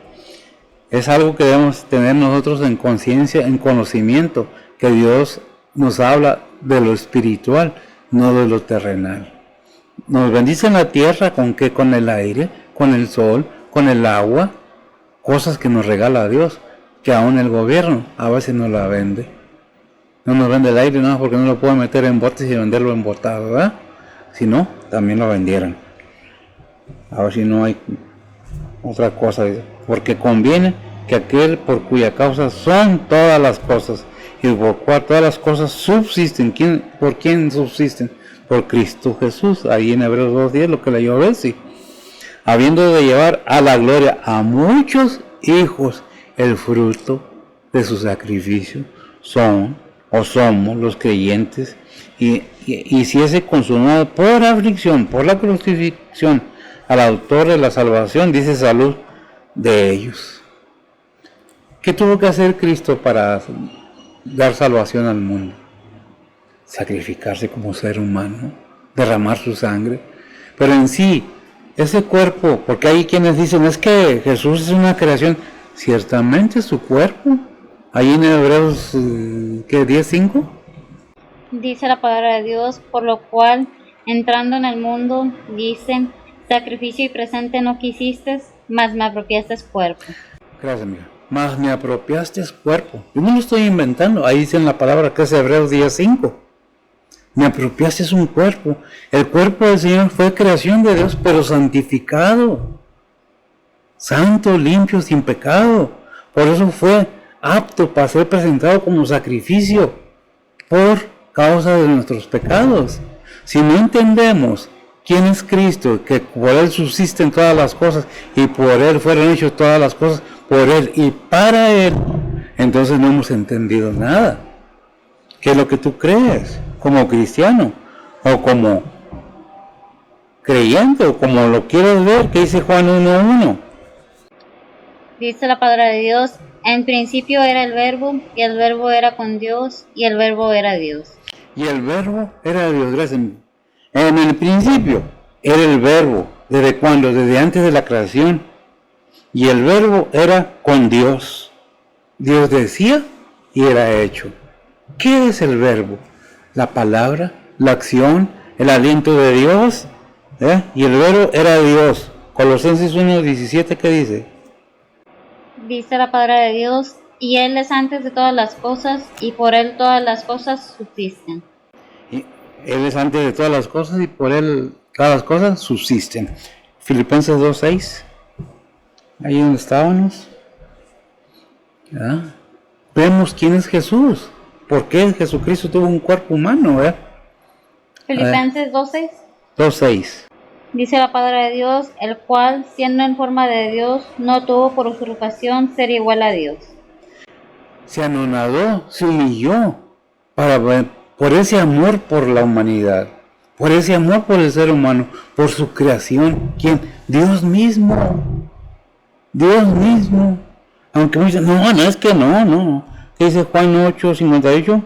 Es algo que debemos tener nosotros en conciencia, en conocimiento, que Dios nos habla de lo espiritual, no de lo terrenal. Nos bendice en la tierra, ¿con qué? Con el aire, con el sol, con el agua, cosas que nos regala Dios, que aún el gobierno a veces nos la vende. No nos vende el aire, no, porque no lo puede meter en botes y venderlo embotado, ¿verdad? Si no, también lo vendieran. A ver si no hay otra cosa, porque conviene que aquel por cuya causa son todas las cosas y por cual todas las cosas subsisten. ¿Por quién subsisten? Por Cristo Jesús. Ahí en Hebreos 2:10 lo que leyó Bessie. Habiendo de llevar a la gloria a muchos hijos el fruto de su sacrificio, somos los creyentes, y si ese consumado por aflicción, por la crucifixión, al autor de la salvación, dice salud de ellos. ¿Qué tuvo que hacer Cristo para dar salvación al mundo? Sacrificarse como ser humano, derramar su sangre. Pero en sí, ese cuerpo, porque hay quienes dicen, es que Jesús es una creación, ciertamente su cuerpo, ahí en Hebreos 10:5. Dice la palabra de Dios, por lo cual, entrando en el mundo, dice, sacrificio y presente no quisiste, mas me apropiaste cuerpo. Gracias, amiga. Mas me apropiaste cuerpo. Yo no lo estoy inventando, ahí dice en la palabra que es Hebreos 10:5. Me apropiaste un cuerpo. El cuerpo del Señor fue creación de Dios, pero santificado. Santo, limpio, sin pecado. Por eso fue apto para ser presentado como sacrificio por causa de nuestros pecados. Si no entendemos quién es Cristo, que por Él subsisten todas las cosas y por Él fueron hechas todas las cosas, por Él y para Él, entonces no hemos entendido nada. ¿Qué es lo que tú crees como cristiano o como creyente o como lo quieres ver? ¿Qué dice Juan 1:1? Dice la palabra de Dios, en principio era el verbo, y el verbo era con Dios, y el verbo era Dios. Y el verbo era Dios, gracias. En el principio era el verbo. ¿Desde cuándo? Desde antes de la creación. Y el verbo era con Dios. Dios decía y era hecho. ¿Qué es el verbo? La palabra, la acción, el aliento de Dios. Y el verbo era Dios. Colosenses 1:17, ¿qué dice? Dice la palabra de Dios, y Él es antes de todas las cosas, y por Él todas las cosas subsisten. Y Él es antes de todas las cosas, y por Él todas las cosas subsisten. Filipenses 2:6. Ahí donde estábamos. ¿Ya? Vemos quién es Jesús. ¿Por qué Jesucristo tuvo un cuerpo humano? Filipenses 2:6. 2:6. Dice la palabra de Dios, el cual, siendo en forma de Dios, no tuvo por usurpación ser igual a Dios. Se anonadó, se humilló por ese amor por la humanidad, por ese amor por el ser humano, por su creación. ¿Quién? Dios mismo. Dios mismo. Aunque me dicen, no, es que no. ¿Qué dice Juan 8:58?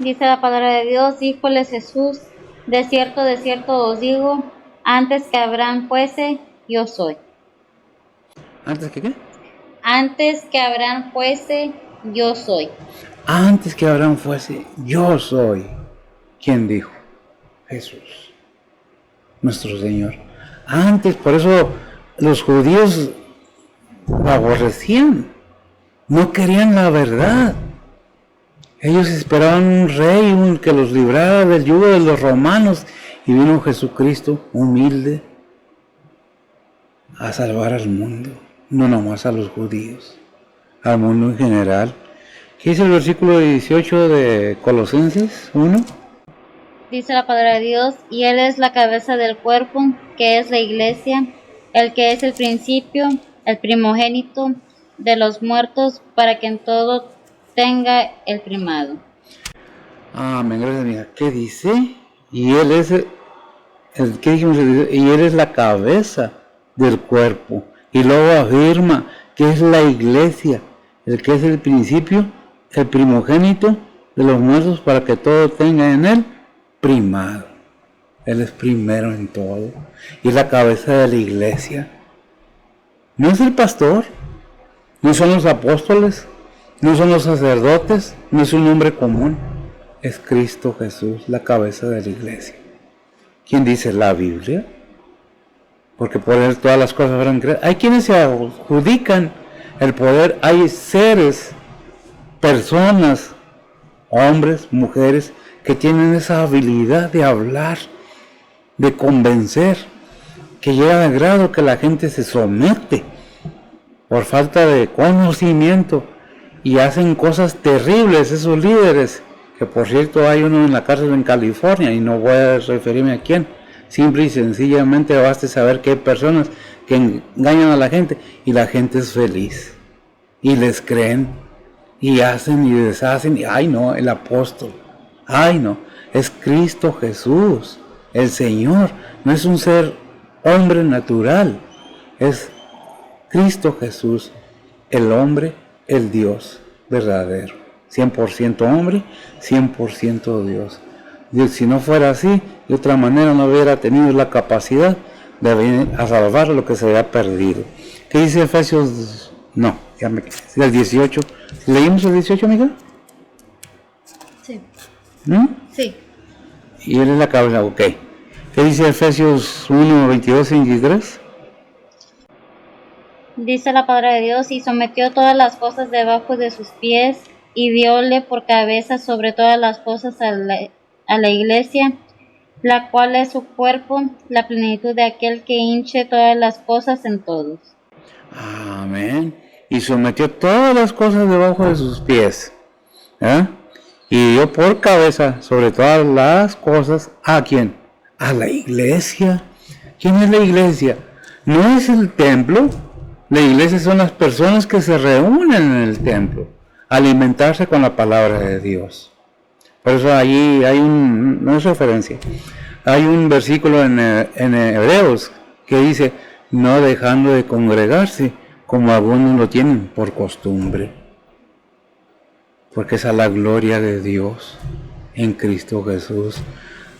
Dice la palabra de Dios, díjoles Jesús, de cierto os digo, antes que Abraham fuese, yo soy. ¿Antes que qué? Antes que Abraham fuese, yo soy. Antes que Abraham fuese, yo soy. ¿Quién dijo? Jesús, nuestro Señor. Antes, por eso los judíos lo aborrecían. No querían la verdad. Ellos esperaban un rey, que los librara del yugo de los romanos. Y vino Jesucristo, humilde, a salvar al mundo. No nomás a los judíos, al mundo en general. ¿Qué dice el versículo 18 de Colosenses 1? Dice la palabra de Dios, y Él es la cabeza del cuerpo, que es la iglesia, el que es el principio, el primogénito de los muertos, para que en todo tenga el primado. Amén, gracias, amiga. ¿Qué dice? Y Él es ¿qué dijimos? Y Él es la cabeza del cuerpo. Y luego afirma que es la iglesia, el que es el principio, el primogénito de los muertos, para que todo tenga en Él primado. Él es primero en todo. Y es la cabeza de la iglesia. No es el pastor, no son los apóstoles, no son los sacerdotes, no es un hombre común. Es Cristo Jesús, la cabeza de la iglesia. ¿Quién dice? La Biblia. Porque por él todas las cosas fueron creadas. Hay quienes se adjudican el poder. Hay seres, personas, hombres, mujeres, que tienen esa habilidad de hablar, de convencer, que llega al grado que la gente se somete por falta de conocimiento y hacen cosas terribles esos líderes, que por cierto hay uno en la cárcel en California y no voy a referirme a quién. Simple y sencillamente basta saber que hay personas que engañan a la gente y la gente es feliz y les creen y hacen y deshacen y ay no, el apóstol, ay no, es Cristo Jesús, el Señor, no es un ser hombre natural, es Cristo Jesús, el hombre, el Dios verdadero, 100% hombre, 100% Dios. Dios, si no fuera así, de otra manera no hubiera tenido la capacidad de venir a salvar lo que se había perdido. ¿Qué dice Efesios? No, ya me quedé. El 18. ¿Leímos el 18, amiga? Sí. ¿No? Sí. Y él es la cabeza, ok. ¿Qué dice Efesios 1, 22 y 23? Dice la palabra de Dios, y sometió todas las cosas debajo de sus pies, y dióle por cabeza sobre todas las cosas a la iglesia, la cual es su cuerpo, la plenitud de aquel que hinche todas las cosas en todos. Amén. Y sometió todas las cosas debajo de sus pies. Y dio por cabeza sobre todas las cosas, ¿a quién? A la iglesia. ¿Quién es la iglesia? No es el templo. La iglesia son las personas que se reúnen en el templo a alimentarse con la palabra de Dios. Por eso allí hay no es referencia, hay un versículo en Hebreos que dice, no dejando de congregarse, como algunos lo tienen por costumbre. Porque esa es la gloria de Dios en Cristo Jesús.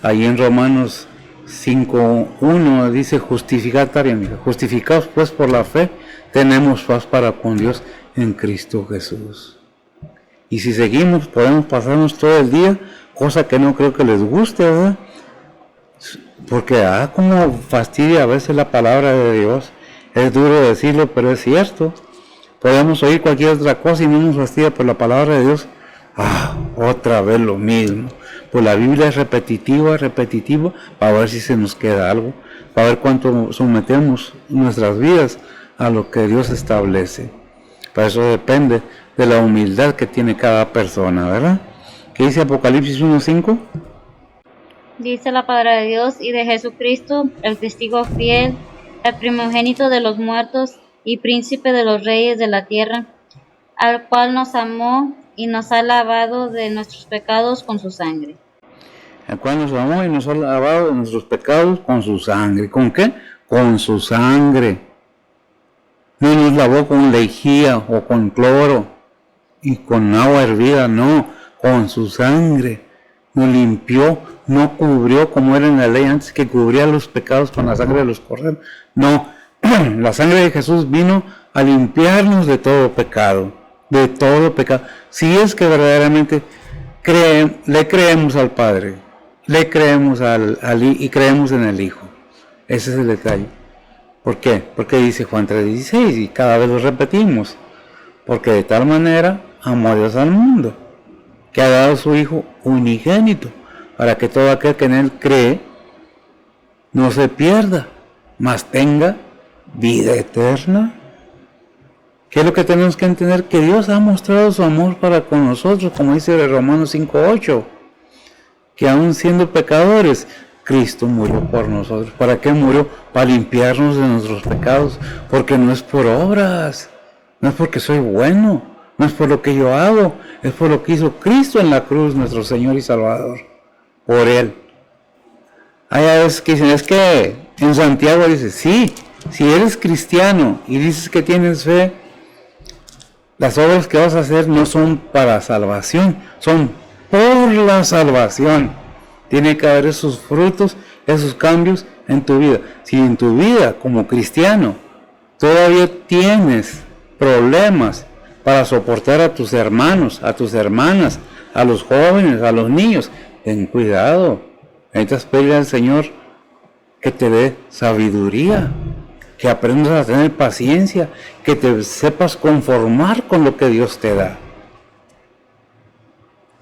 Allí en Romanos 5:1 dice, justificados pues por la fe, tenemos paz para con Dios en Cristo Jesús. Y si seguimos, podemos pasarnos todo el día, cosa que no creo que les guste, ¿verdad? Porque como fastidia a veces la palabra de Dios. Es duro decirlo, pero es cierto. Podemos oír cualquier otra cosa y no nos fastidia por la palabra de Dios. Otra vez lo mismo. Pues la Biblia es repetitiva, para ver si se nos queda algo, para ver cuánto sometemos nuestras vidas a lo que Dios establece. Para eso depende de la humildad que tiene cada persona, ¿verdad? ¿Qué dice Apocalipsis 1:5? Dice la palabra de Dios, y de Jesucristo, el testigo fiel, el primogénito de los muertos y príncipe de los reyes de la tierra, al cual nos amó y nos ha lavado de nuestros pecados con su sangre. El cual nos amó y nos ha lavado de nuestros pecados con su sangre. ¿Con qué? Con su sangre. No nos lavó con lejía o con cloro y con agua hervida, no, con su sangre. Nos limpió, no cubrió como era en la ley antes, que cubría los pecados con la sangre de los corderos. No, la sangre de Jesús vino a limpiarnos de todo pecado, Si es que verdaderamente le creemos al Padre, le creemos y creemos en el Hijo. Ese es el detalle. ¿Por qué? Porque dice Juan 3:16 y cada vez lo repetimos. Porque de tal manera amó a Dios al mundo, que ha dado a su Hijo unigénito, para que todo aquel que en Él cree no se pierda, mas tenga vida eterna. ¿Qué es lo que tenemos que entender? Que Dios ha mostrado su amor para con nosotros, como dice Romanos 5:8, que aún siendo pecadores, Cristo murió por nosotros. ¿Para qué murió? Para limpiarnos de nuestros pecados, porque no es por obras, no es porque soy bueno, no es por lo que yo hago, es por lo que hizo Cristo en la cruz, nuestro Señor y Salvador, por Él. Hay veces que dicen, es que en Santiago dice, sí, si eres cristiano y dices que tienes fe, las obras que vas a hacer no son para salvación, son por la salvación. Tiene que haber esos frutos, esos cambios en tu vida. Si en tu vida como cristiano todavía tienes problemas para soportar a tus hermanos, a tus hermanas, a los jóvenes, a los niños, ten cuidado. Necesitas pedirle al Señor que te dé sabiduría, que aprendas a tener paciencia, que te sepas conformar con lo que Dios te da.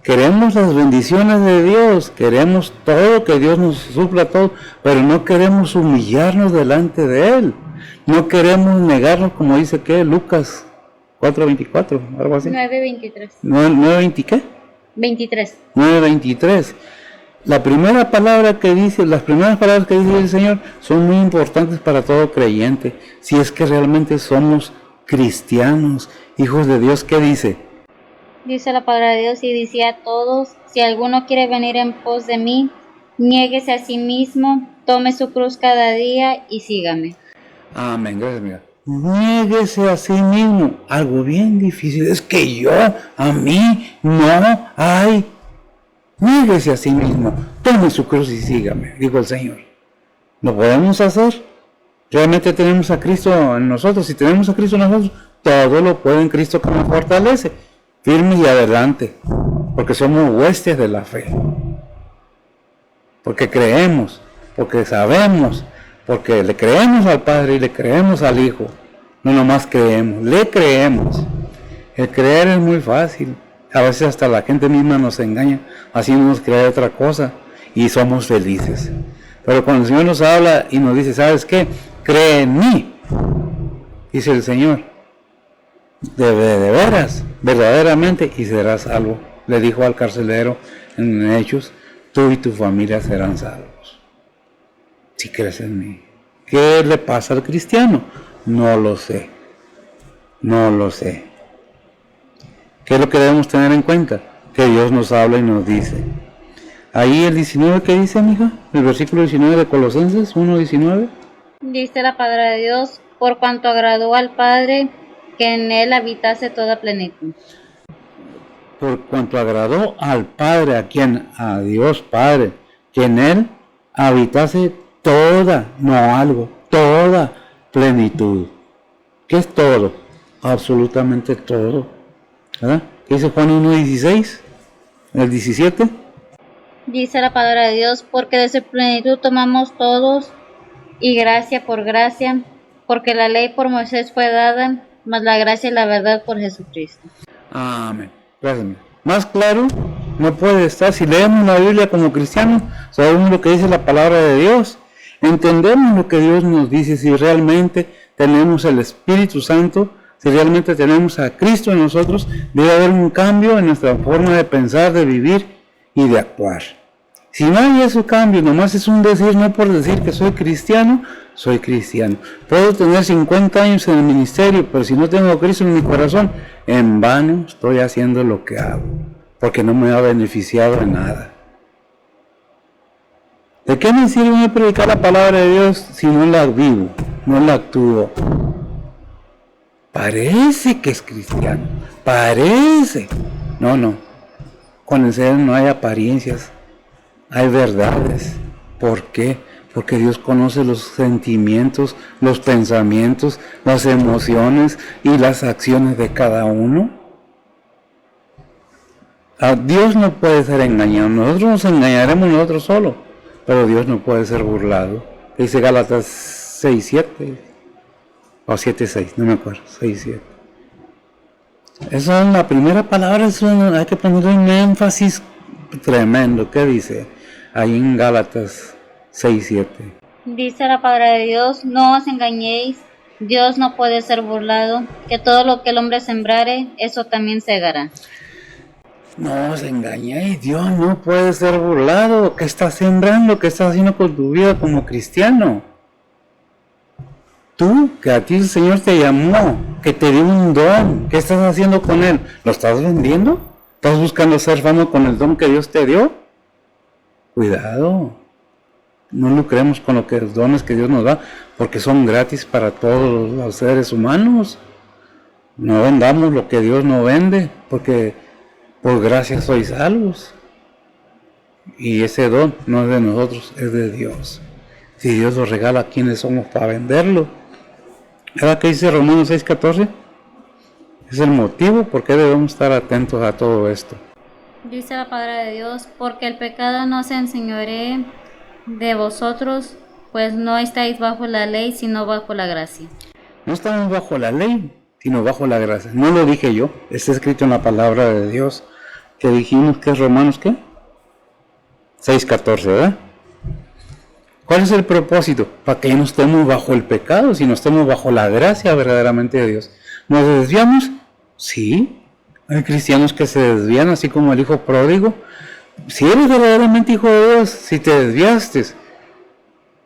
Queremos las bendiciones de Dios, queremos todo, que Dios nos supla todo, pero no queremos humillarnos delante de Él. No queremos negarnos, como dice que Lucas 4:24, algo así. 9:23. 9:20 ¿qué? 23. 9:23. La primera palabra que dice, las primeras palabras que dice el Señor son muy importantes para todo creyente. Si es que realmente somos cristianos, hijos de Dios, ¿qué dice? Dice la palabra de Dios y decía a todos, si alguno quiere venir en pos de mí, niéguese a sí mismo, tome su cruz cada día y sígame. Amén, gracias, amiga. Niéguese a sí mismo. Algo bien difícil. Es que yo, a mí, no hay. Niéguese a sí mismo. Tome su cruz y sígame, dijo el Señor. ¿Lo podemos hacer? Realmente tenemos a Cristo en nosotros. Si tenemos a Cristo en nosotros, todo lo puede en Cristo que nos fortalece. Firmes y adelante. Porque somos huestes de la fe. Porque creemos. Porque sabemos. Porque le creemos al Padre y le creemos al Hijo. No nomás creemos, le creemos. El creer es muy fácil. A veces hasta la gente misma nos engaña, haciéndonos creer otra cosa y somos felices. Pero cuando el Señor nos habla y nos dice, ¿sabes qué? Cree en mí, dice el Señor. De veras, verdaderamente, y serás salvo. Le dijo al carcelero en Hechos, tú y tu familia serán salvos. Si crees en mí. ¿Qué le pasa al cristiano? No lo sé. No lo sé. ¿Qué es lo que debemos tener en cuenta? Que Dios nos habla y nos dice. Ahí el 19, ¿qué dice, mija? El versículo 19 de Colosenses 1:19. Dice la palabra de Dios, por cuanto agradó al Padre que en él habitase toda plenitud. Por cuanto agradó al Padre, ¿a quién? A Dios Padre, que en él habitase toda, no algo, toda plenitud. ¿Qué es todo? Absolutamente todo. ¿Verdad? ¿Qué dice Juan 1:16? ¿El 17? Dice la palabra de Dios, porque de su plenitud tomamos todos, y gracia por gracia, porque la ley por Moisés fue dada, mas la gracia y la verdad por Jesucristo. Amén. Gracias. Más claro no puede estar. Si leemos la Biblia como cristianos, sabemos lo que dice la palabra de Dios. Entendemos lo que Dios nos dice. Si realmente tenemos el Espíritu Santo, si realmente tenemos a Cristo en nosotros, debe haber un cambio en nuestra forma de pensar, de vivir y de actuar. Si no hay ese cambio, nomás es un decir, no por decir que soy cristiano, soy cristiano. Puedo tener 50 años en el ministerio, pero si no tengo a Cristo en mi corazón, en vano estoy haciendo lo que hago, porque no me ha beneficiado en nada. ¿De qué me sirve predicar la palabra de Dios si no la vivo, no la actúo? Parece que es cristiano, parece. No. Con el Señor no hay apariencias, hay verdades. ¿Por qué? Porque Dios conoce los sentimientos, los pensamientos, las emociones y las acciones de cada uno. Dios no puede ser engañado, nosotros nos engañaremos nosotros solos, pero Dios no puede ser burlado. Dice Gálatas 6:7 o 7:6, no me acuerdo, 6:7. Esa es la primera palabra, eso hay que ponerle un énfasis tremendo. ¿Qué dice ahí en Gálatas 6:7? Dice la palabra de Dios, no os engañéis, Dios no puede ser burlado, que todo lo que el hombre sembrare, eso también segará. No os engañéis, Dios no puede ser burlado. ¿Qué estás sembrando? ¿Qué estás haciendo con tu vida como cristiano? Tú, que a ti el Señor te llamó, que te dio un don, ¿qué estás haciendo con él? ¿Lo estás vendiendo? ¿Estás buscando ser famoso con el don que Dios te dio? Cuidado, no lucremos con los dones que Dios nos da, porque son gratis para todos los seres humanos. No vendamos lo que Dios no vende, porque por gracia sois salvos. Y ese don no es de nosotros, es de Dios. Si Dios lo regala, ¿quiénes somos para venderlo? ¿Verdad que dice Romanos 6:14? Es el motivo por qué debemos estar atentos a todo esto. Dice la palabra de Dios, porque el pecado no se enseñoree de vosotros, pues no estáis bajo la ley, sino bajo la gracia. No estamos bajo la ley, sino bajo la gracia. No lo dije yo, está escrito en la palabra de Dios, que dijimos que es Romanos, ¿qué? 6:14, ¿verdad? ¿Cuál es el propósito? Para que no estemos bajo el pecado, sino estemos bajo la gracia verdaderamente de Dios. ¿Nos desviamos? Sí. Hay cristianos que se desvían, así como el hijo pródigo. Si eres verdaderamente hijo de Dios, si te desviaste,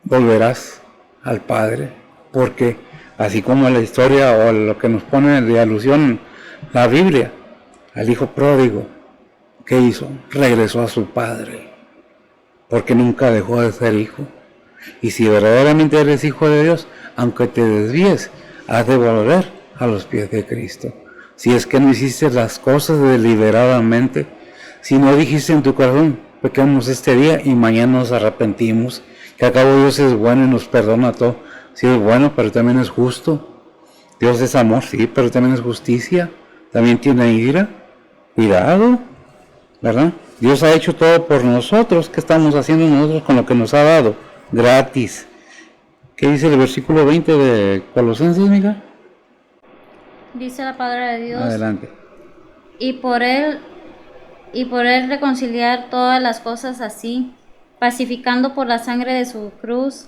volverás al Padre. Porque así como la historia o lo que nos pone de alusión la Biblia, al hijo pródigo, ¿qué hizo? Regresó a su Padre. Porque nunca dejó de ser hijo. Y si verdaderamente eres hijo de Dios, aunque te desvíes, has de volver a los pies de Cristo. Si es que no hiciste las cosas deliberadamente, si no dijiste en tu corazón, pecamos este día y mañana nos arrepentimos, que al cabo Dios es bueno y nos perdona todo. Sí es bueno, pero también es justo. Dios es amor, sí, pero también es justicia. También tiene ira. Cuidado, ¿verdad? Dios ha hecho todo por nosotros. ¿Qué estamos haciendo nosotros con lo que nos ha dado? Gratis. ¿Qué dice el versículo 20 de Colosenses, amiga? Dice la palabra de Dios. Adelante. Y por él reconciliar todas las cosas así, pacificando por la sangre de su cruz,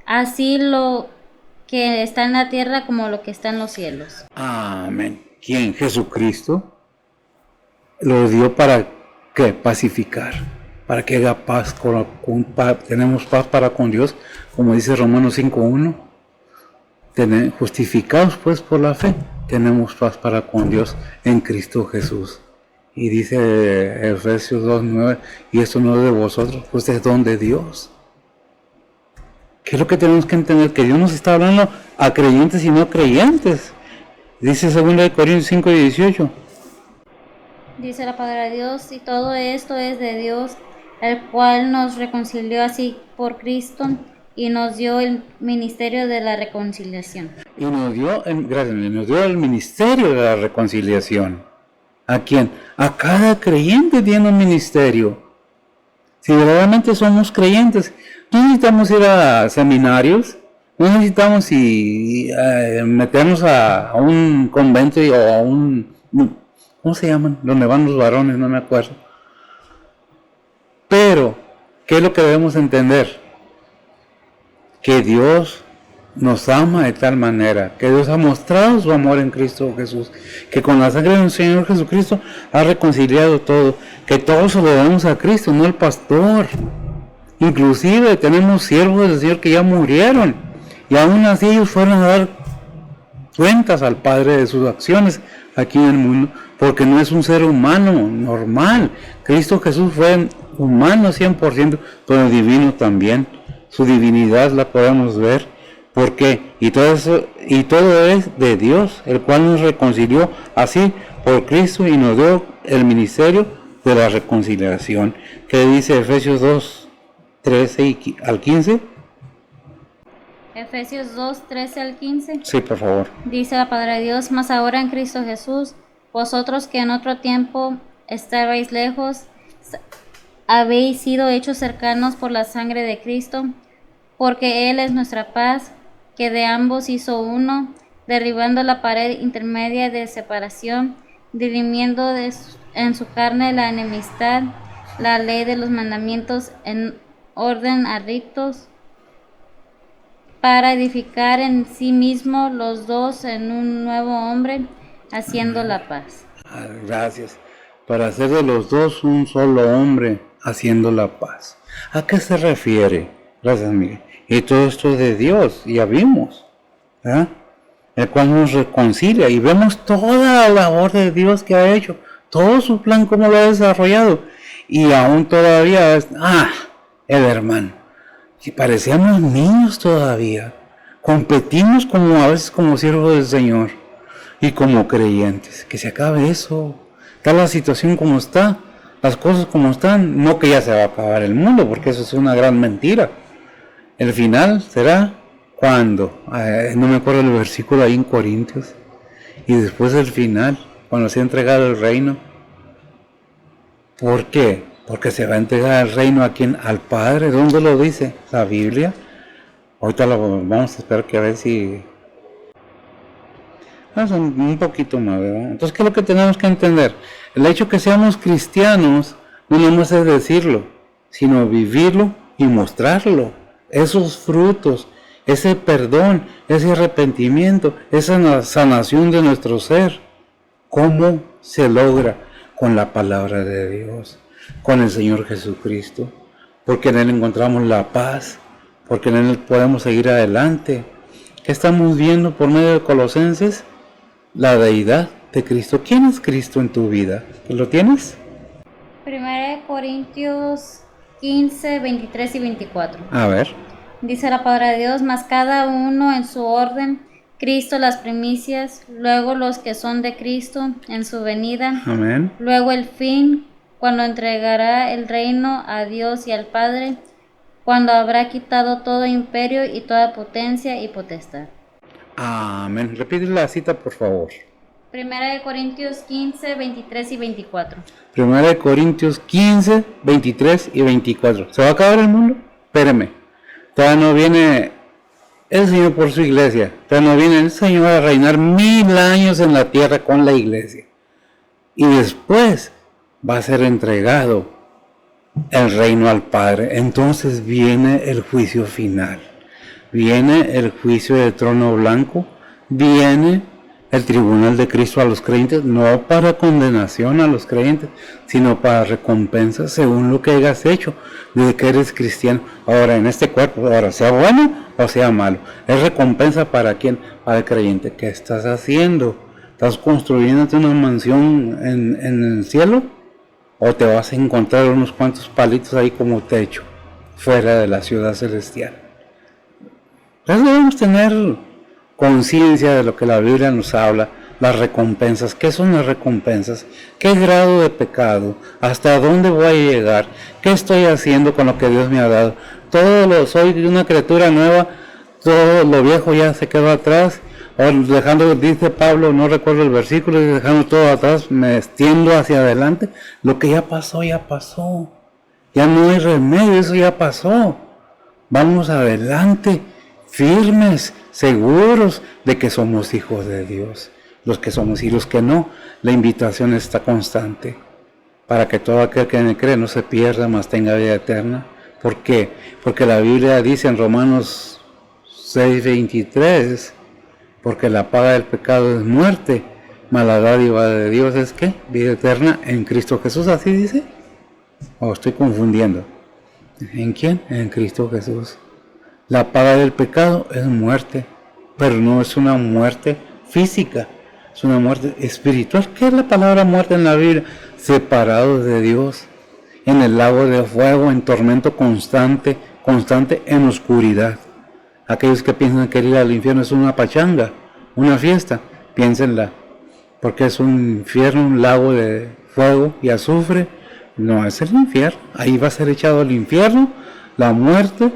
así lo que está en la tierra como lo que está en los cielos. Amén. ¿Quién? Jesucristo. Lo dio para ¿qué? Pacificar. Para que haga paz tenemos paz para con Dios, como dice Romanos 5:1. Justificados pues por la fe, tenemos paz para con Dios en Cristo Jesús. Y dice Efesios 2:9, y esto no es de vosotros, pues es don de Dios. ¿Qué es lo que tenemos que entender? Que Dios nos está hablando a creyentes y no creyentes. Dice 2 Corintios 5:18. Dice la palabra de Dios, y todo esto es de Dios, el cual nos reconcilió así por Cristo y nos dio el ministerio de la reconciliación. Y nos dio el ministerio de la reconciliación. ¿A quién? A cada creyente tiene un ministerio. Si verdaderamente somos creyentes, no necesitamos ir a seminarios, no necesitamos meternos a un convento o a un... ¿Cómo se llaman? Donde van los varones, no me acuerdo. Pero, ¿qué es lo que debemos entender? Que Dios nos ama de tal manera, que Dios ha mostrado su amor en Cristo Jesús, que con la sangre del Señor Jesucristo ha reconciliado todo, que todo se lo debemos a Cristo, no al pastor. Inclusive tenemos siervos del Señor que ya murieron, y aún así ellos fueron a dar cuentas al Padre de sus acciones aquí en el mundo, porque no es un ser humano normal. Cristo Jesús fue humano 100%, pero divino también. Su divinidad la podemos ver. ¿Por qué? Y todo es de Dios, el cual nos reconcilió así por Cristo y nos dio el ministerio de la reconciliación. ¿Qué dice Efesios 2, 13 al 15? Efesios 2, 13 al 15. Sí, por favor. Dice la palabra de Dios, mas ahora en Cristo Jesús, vosotros que en otro tiempo estabais lejos, habéis sido hechos cercanos por la sangre de Cristo, porque Él es nuestra paz, que de ambos hizo uno, derribando la pared intermedia de separación, dirimiendo en su carne la enemistad, la ley de los mandamientos en orden a ritos, para edificar en sí mismo los dos en un nuevo hombre, haciendo la paz. Gracias. Para hacer de los dos un solo hombre, haciendo la paz. ¿A qué se refiere? Gracias, Miguel. Y todo esto es de Dios, ya vimos, ¿verdad? El cual nos reconcilia y vemos toda la labor de Dios que ha hecho, todo su plan, cómo lo ha desarrollado. Y aún todavía el hermano, que parecíamos niños todavía, competimos a veces como siervos del Señor y como creyentes. Que se acabe eso, está la situación como está, las cosas como están, no que ya se va a acabar el mundo, porque eso es una gran mentira. El final será cuando, no me acuerdo el versículo ahí en Corintios, y después del final, cuando se ha entregado el reino. ¿Por qué? Porque se va a entregar el reino a quien, al Padre. ¿Dónde lo dice? La Biblia. Ahorita lo vamos a esperar que a ver si vamos un poquito más, ¿verdad? Entonces, ¿qué es lo que tenemos que entender? El hecho que seamos cristianos no nomás es decirlo, sino vivirlo y mostrarlo. Esos frutos, ese perdón, ese arrepentimiento, esa sanación de nuestro ser. ¿Cómo se logra? Con la palabra de Dios, con el Señor Jesucristo, porque en Él encontramos la paz, porque en Él podemos seguir adelante. ¿Qué estamos viendo por medio de Colosenses? La deidad de Cristo. ¿Quién es Cristo en tu vida? ¿Lo tienes? 1 Corintios 15, 23 y 24. A ver. Dice la palabra de Dios, mas cada uno en su orden, Cristo las primicias, luego los que son de Cristo en su venida, Amén. luego el fin, cuando entregará el reino a Dios y al Padre, cuando habrá quitado todo imperio y toda potencia y potestad. Amén. Repite la cita, por favor. 1 Corintios 15, 23 y 24. 1 Corintios 15, 23 y 24. ¿Se va a acabar el mundo? Espéreme. Todavía no viene el Señor por su iglesia. Todavía no viene el Señor a reinar 1000 años en la tierra con la iglesia. Y después va a ser entregado el reino al Padre. Entonces viene el juicio final. Viene el juicio del trono blanco. Viene el tribunal de Cristo a los creyentes, no para condenación a los creyentes, sino para recompensa según lo que hayas hecho, desde que eres cristiano. Ahora, en este cuerpo, ahora sea bueno o sea malo, es recompensa para quién, para el creyente. ¿Qué estás haciendo? ¿Estás construyéndote una mansión en el cielo? ¿O te vas a encontrar unos cuantos palitos ahí como techo, fuera de la ciudad celestial? Entonces debemos tener conciencia de lo que la Biblia nos habla, las recompensas. ¿Qué son las recompensas? ¿Qué grado de pecado? ¿Hasta dónde voy a llegar? ¿Qué estoy haciendo con lo que Dios me ha dado? Soy una criatura nueva, todo lo viejo ya se quedó atrás, o dejando, dice Pablo, no recuerdo el versículo, dejando todo atrás, me extiendo hacia adelante. Lo que ya pasó, ya no hay remedio, eso ya pasó. Vamos adelante, firmes, seguros de que somos hijos de Dios, los que somos y los que no. La invitación está constante para que todo aquel que en él cree no se pierda, mas tenga vida eterna. ¿Por qué? Porque la Biblia dice en Romanos 6:23, porque la paga del pecado es muerte, mas la dádiva de Dios es ¿qué? Vida eterna en Cristo Jesús. ¿Así dice? ¿O estoy confundiendo? ¿En quién? En Cristo Jesús. La paga del pecado es muerte, pero no es una muerte física, es una muerte espiritual. ¿Qué es la palabra muerte en la Biblia? Separados de Dios, en el lago de fuego, en tormento constante en oscuridad. Aquellos que piensan que ir al infierno es una pachanga, una fiesta, piénsenla, porque es un infierno, un lago de fuego y azufre. No es el infierno, ahí va a ser echado al infierno, la muerte,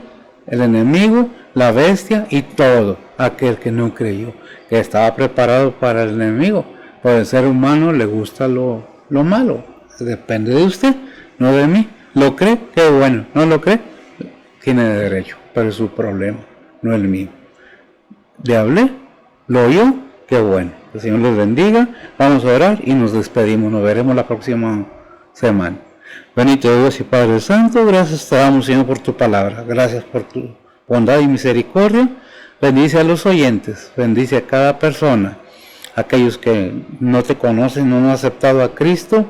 el enemigo, la bestia y todo aquel que no creyó, que estaba preparado para el enemigo. Por el ser humano le gusta lo malo, depende de usted, no de mí. ¿Lo cree? Qué bueno. ¿No lo cree? Tiene derecho, pero es su problema, no el mío. ¿Le hablé? ¿Lo oyó? Qué bueno. El Señor los bendiga, vamos a orar y nos despedimos. Nos veremos la próxima semana. Bendito Dios y Padre Santo, gracias te damos, Señor, por tu palabra. Gracias por tu bondad y misericordia. Bendice a los oyentes, bendice a cada persona, aquellos que no te conocen, no han aceptado a Cristo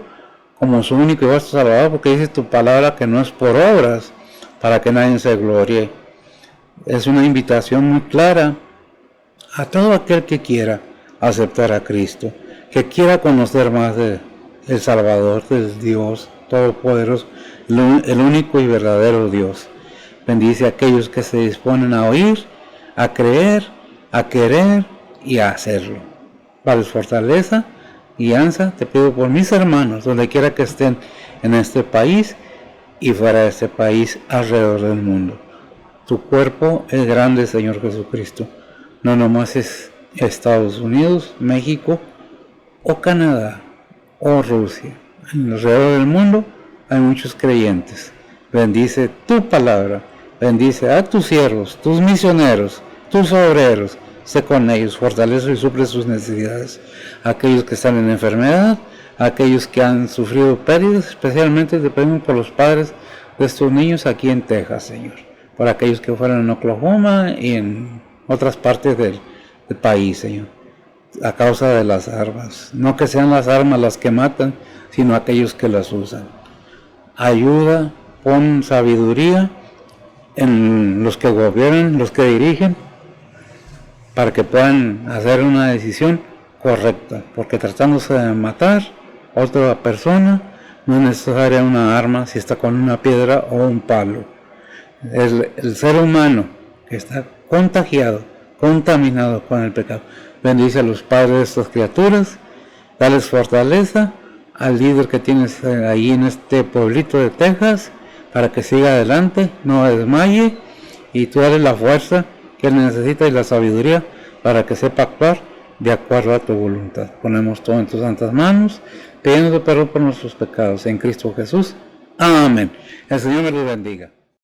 como su único y vuestro Salvador, porque dice tu palabra que no es por obras, para que nadie se gloríe. Es una invitación muy clara a todo aquel que quiera aceptar a Cristo, que quiera conocer más de el Salvador, del Dios Todopoderoso, el único y verdadero Dios. Bendice a aquellos que se disponen a oír, a creer, a querer y a hacerlo. Para fortaleza, guianza, te pido por mis hermanos, donde quiera que estén, en este país y fuera de este país, alrededor del mundo. Tu cuerpo es grande, Señor Jesucristo. No nomás es Estados Unidos, México o Canadá o Rusia. Alrededor del mundo hay muchos creyentes. Bendice tu palabra. Bendice a tus siervos, tus misioneros, tus obreros. Sé con ellos, fortalece y suple sus necesidades. Aquellos que están en enfermedad, aquellos que han sufrido pérdidas, especialmente te pedimos por los padres de estos niños aquí en Texas, Señor. Por aquellos que fueron en Oklahoma y en otras partes del país, Señor. A causa de las armas. No que sean las armas las que matan, sino aquellos que las usan. Ayuda, pon sabiduría en los que gobiernan, los que dirigen, para que puedan hacer una decisión correcta, porque tratándose de matar a otra persona, no es necesaria una arma si está con una piedra o un palo. El ser humano que está contagiado, contaminado con el pecado. Bendice a los padres de estas criaturas, dales fortaleza al líder que tienes ahí en este pueblito de Texas, para que siga adelante, no desmaye, y tú dale la fuerza que él necesita y la sabiduría para que sepa actuar de acuerdo a tu voluntad. Ponemos todo en tus santas manos, pidiendo perdón por nuestros pecados en Cristo Jesús. Amén. El Señor me los bendiga.